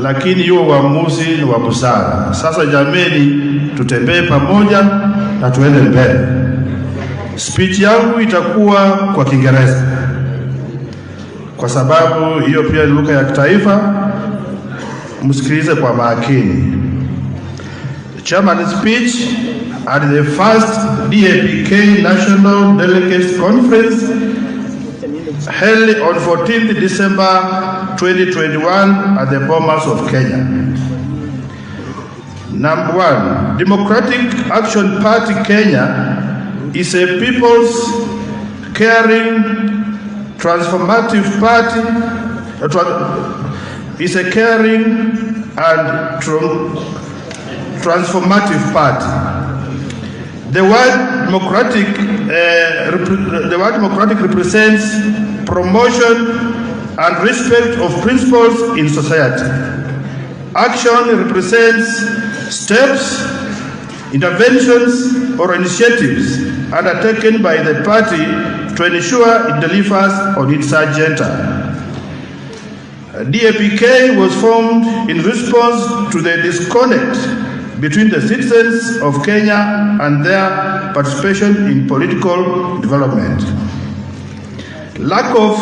lakini hiyo uamuzi ni wa busara. Sasa jameni, tutembee pamoja na tuende mbele. Speech yangu itakuwa kwa Kiingereza kwa sababu hiyo pia ni lugha ya kitaifa. Msikilize kwa makini. Chairman's speech at the first Dap-K National Delegates Conference held on 14th December 2021 at the Bomas of Kenya. Number 1, Democratic Action Party Kenya is a people's caring, transformative party. Is a caring and transformative party. The word democratic represents promotion and respect of principles in society. Action represents steps, interventions, or initiatives undertaken by the party to ensure it delivers on its agenda. Dap-K was formed in response to the disconnect between the citizens of Kenya and their participation in political development. Lack of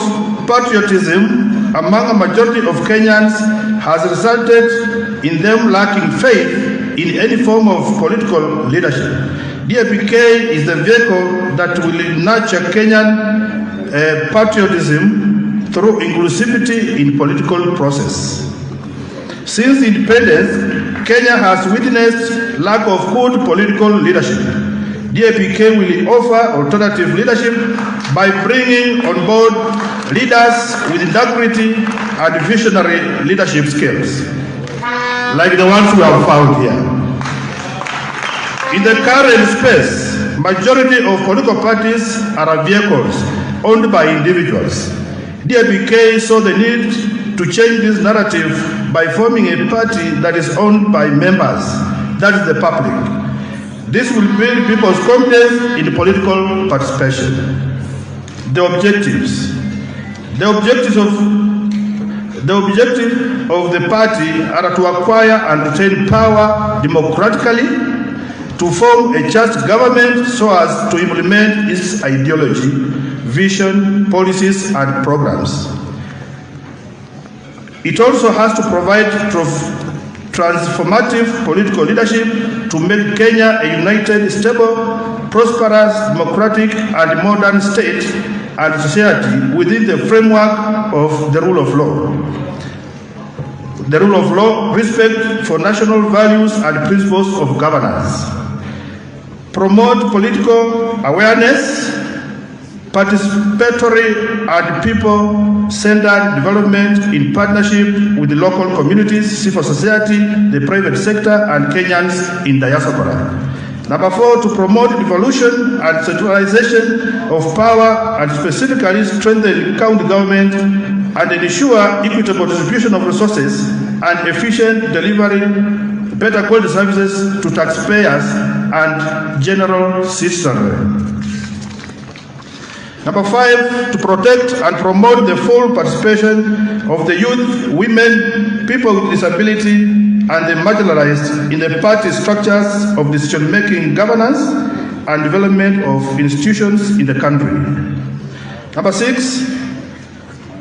patriotism among a majority of Kenyans has resulted in them lacking faith in any form of political leadership. Dap-K is the vehicle that will nurture Kenyan patriotism through inclusivity in political process. Since independence, Kenya has witnessed lack of good political leadership. Dap-K will offer alternative leadership by bringing on board leaders with integrity and visionary leadership skills, like the ones we have found here. In the current space, majority of political parties are vehicles owned by individuals. Dap-K saw the need to change this narrative by forming a party that is owned by members, that is the public. This will build people's confidence in political participation. The objective of the party are to acquire and retain power democratically, to form a just government so as to implement its ideology, vision, policies, and programs. It also has to provide transformative political leadership to make Kenya a united, stable, prosperous, democratic, and modern state and society within the framework of the rule of law. The rule of law, respect for national values and principles of governance. Promote political awareness, participatory and people-centered development in partnership with the local communities, civil society, the private sector, and Kenyans in diaspora. Number 4, to promote devolution and centralization of power and specifically strengthen county government and ensure equitable distribution of resources and efficient delivery, better quality services to taxpayers and general citizenry. Number 5, to protect and promote the full participation of the youth, women, people with disability, and the marginalized in the party structures of decision-making, governance, and development of institutions in the country. Number 6,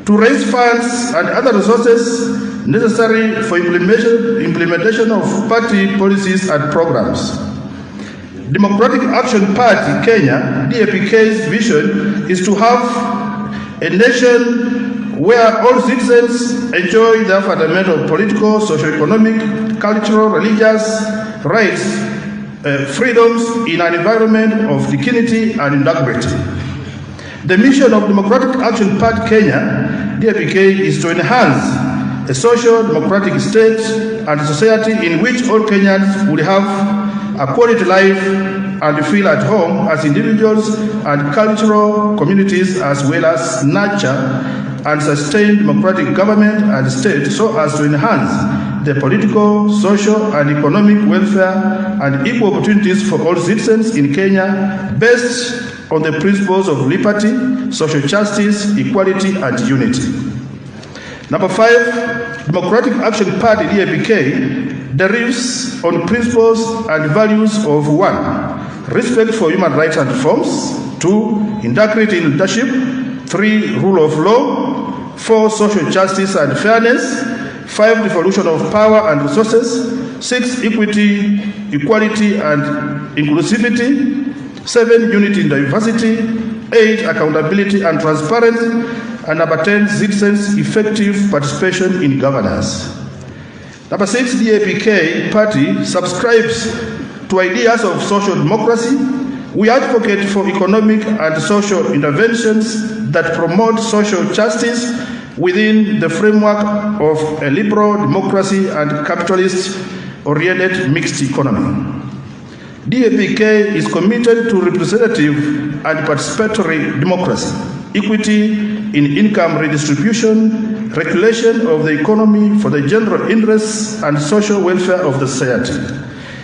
to raise funds and other resources necessary for implementation of party policies and programs. Democratic Action Party Kenya, Dap-K's vision is to have a nation where all citizens enjoy their fundamental political, socio-economic, cultural, religious rights, freedoms in an environment of dignity and integrity. The mission of Democratic Action Party Kenya, Dap-K, is to enhance a social democratic state and society in which all Kenyans will have a quality life and feel at home as individuals and cultural communities, as well as nurture and sustain democratic government and state so as to enhance the political, social, and economic welfare and equal opportunities for all citizens in Kenya based on the principles of liberty, social justice, equality, and unity. Number 5, Democratic Action Party Dap-K derives on principles and values of 1, respect for human rights and reforms, 2, integrity in leadership, 3, rule of law, 4, social justice and fairness, 5, devolution of power and resources, 6, equity, equality and inclusivity, 7, unity in diversity, 8, accountability and transparency, and number 10, citizens' effective participation in governance. Number 6, Dap-K party subscribes to ideas of social democracy. We advocate for economic and social interventions that promote social justice within the framework of a liberal democracy and capitalist-oriented mixed economy. Dap-K is committed to representative and participatory democracy, equity in income redistribution, regulation of the economy for the general interests and social welfare of the society.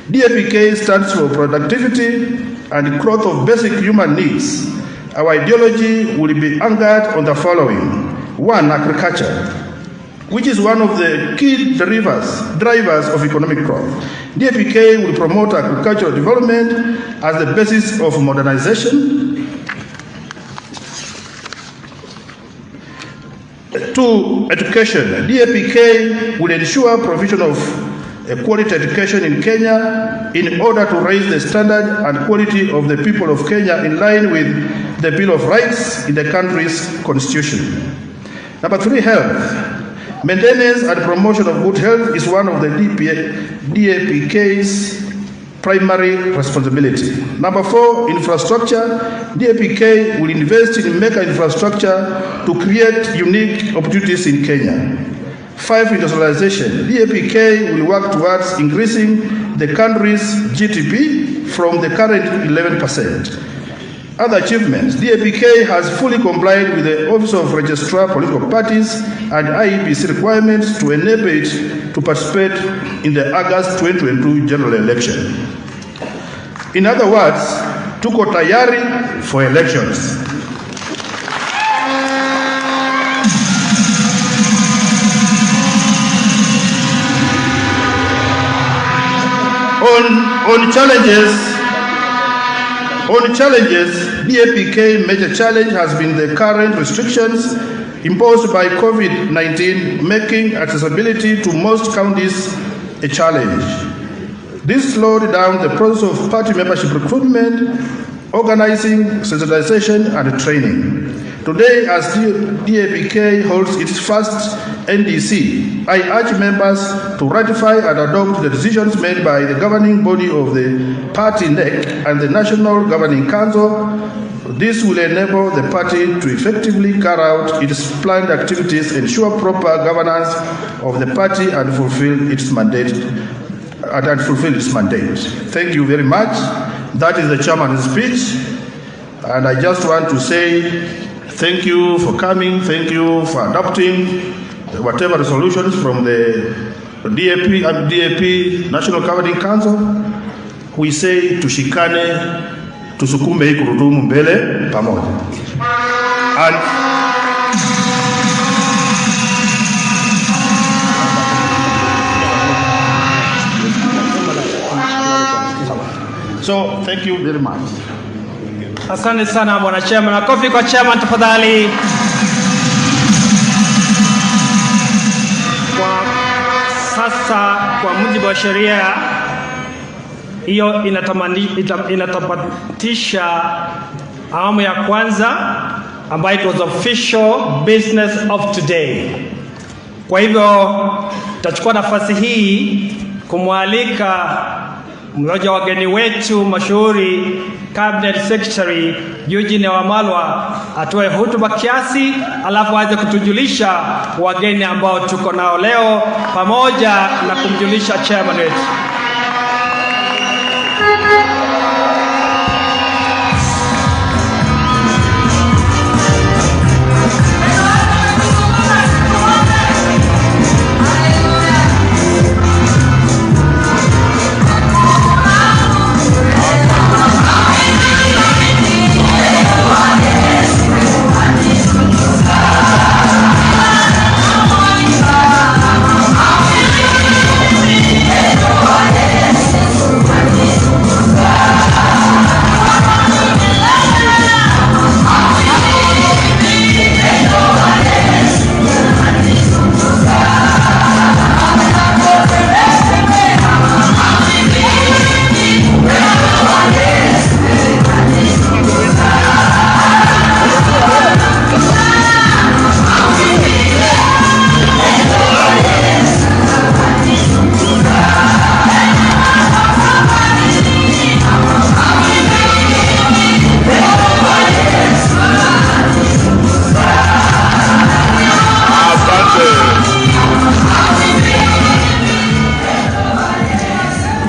Dap-K stands for productivity and growth of basic human needs. Our ideology will be anchored on the following. 1. Agriculture, which is one of the key drivers of economic growth. Dap-K will promote agricultural development as the basis of modernization. 2. Education. Dap-K will ensure provision of quality education in Kenya in order to raise the standard and quality of the people of Kenya in line with the Bill of Rights in the country's constitution. Number 3, health. Maintenance and promotion of good health is one of the Dap-K's primary responsibility. Number 4, infrastructure. Dap-K will invest in mega infrastructure to create unique opportunities in Kenya. 5, industrialization. Dap-K will work towards increasing the country's GDP from the current 11%. Other achievements. Dap-K has fully complied with the Office of Registrar Political Parties and IEBC requirements to enable it to participate in the August 2022 general election. In other words, tuko tayari for elections. On challenges, Dap-K major challenge has been the current restrictions imposed by COVID-19, making accessibility to most counties a challenge. This slowed down the process of party membership recruitment, organizing, sensitization, and training. Today, as Dap-K holds its first NDC, I urge members to ratify and adopt the decisions made by the governing body of the party NEC and the National Governing Council. This will enable the party to effectively carry out its planned activities, ensure proper governance of the party, and fulfill its mandate. Thank you very much. That is the chairman's speech, and I just want to say thank you for coming. Thank you for adopting whatever resolutions from the DAP National Governing Council. We say tushikane, tusukume hii gurudumu mbele pamoja. And so thank you very much. Asante sana bwana chairman. Makofi kwa chairman tafadhali. Kwa sasa kwa mujibu wa sheria hiyo inatamatisha awamu ya kwanza ambayo it was official business of today. Kwa hivyo tutachukua nafasi hii kumwalika mmoja wa wageni wetu mashuhuri, Cabinet Secretary Eugene Wamalwa, atoe hotuba kiasi, alafu aweze kutujulisha wageni ambao tuko nao leo pamoja na kumjulisha chairman wetu.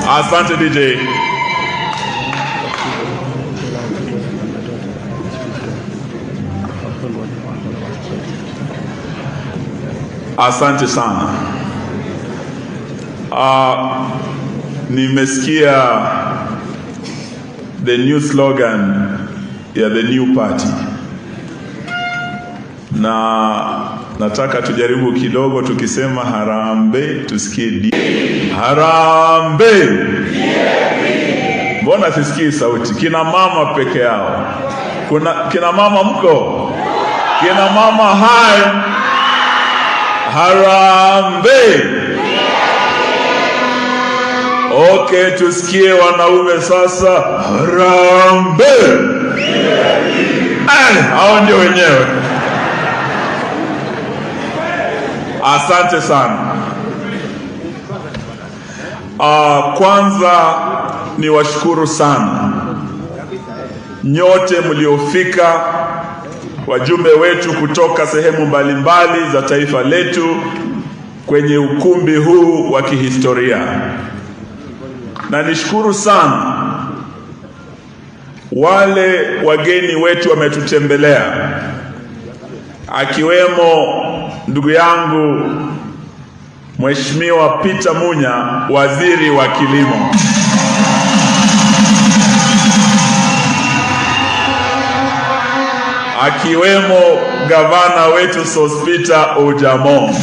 Asante DJ. Asante sana. nimesikia the new slogan ya the new party, na nataka tujaribu kidogo tukisema harambe tusikie harambe. Mbona sisikii sauti? Kina mama peke yao. Kina mama mko? Kina mama hai. Harambe. Okay, tusikie wanaume sasa. Harambe. Hao ndio wenyewe. Asante sana. Kwanza ni washukuru sana nyote mliofika, wajumbe wetu kutoka sehemu mbalimbali za taifa letu kwenye ukumbi huu wa kihistoria. Na nishukuru sana wale wageni wetu wametutembelea, akiwemo ndugu yangu Mheshimiwa Peter Munya, waziri wa kilimo. Akiwemo gavana wetu Sospita Ojamo.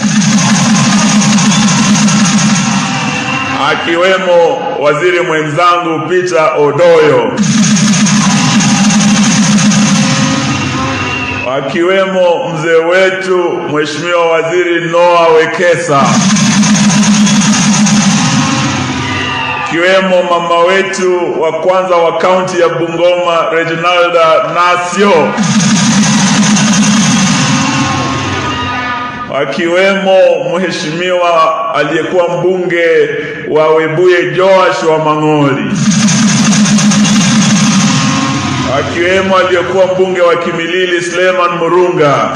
Akiwemo waziri mwenzangu Peter Odoyo. Akiwemo mzee wetu Mheshimiwa Waziri Noah Wekesa. Akiwemo mama wetu wa kwanza wa kaunti ya Bungoma Reginalda Nasio. Akiwemo mheshimiwa aliyekuwa mbunge wa Webuye Joash wa Mang'oli. Akiwemo aliyekuwa mbunge wa Kimilili Suleiman Murunga.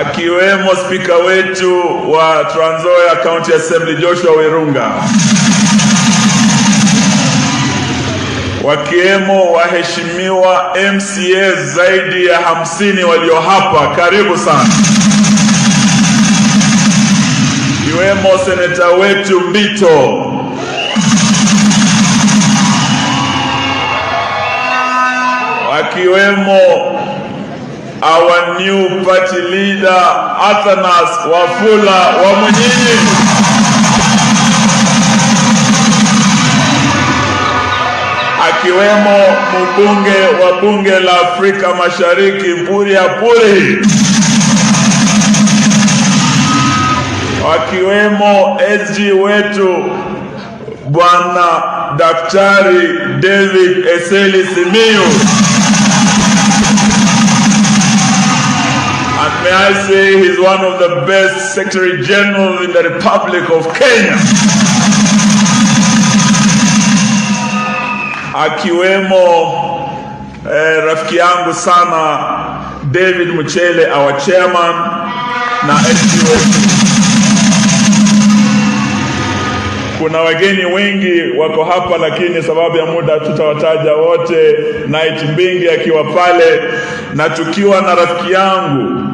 Akiwemo spika wetu wa Trans Nzoia County Assembly Joshua Werunga. Wakiwemo waheshimiwa MCA zaidi ya 50 walio hapa, karibu sana. Kiwemo seneta wetu Mbito. Wakiwemo our new party leader Athanas Wafula wa Munyinyi. Akiwemo mbunge wa bunge la Afrika Mashariki Mpuria Puri. Akiwemo SG wetu Bwana Daktari David Eseli Simiyu. And may I say he's one of the best Secretary Generals in the Republic of Kenya. Akiwemo rafiki yangu sana David Muchele, our chairman, na SG wetu. Kuna wageni wengi wako hapa, lakini sababu ya muda tutawataja wote. Night Mbingi akiwa pale, na tukiwa na rafiki yangu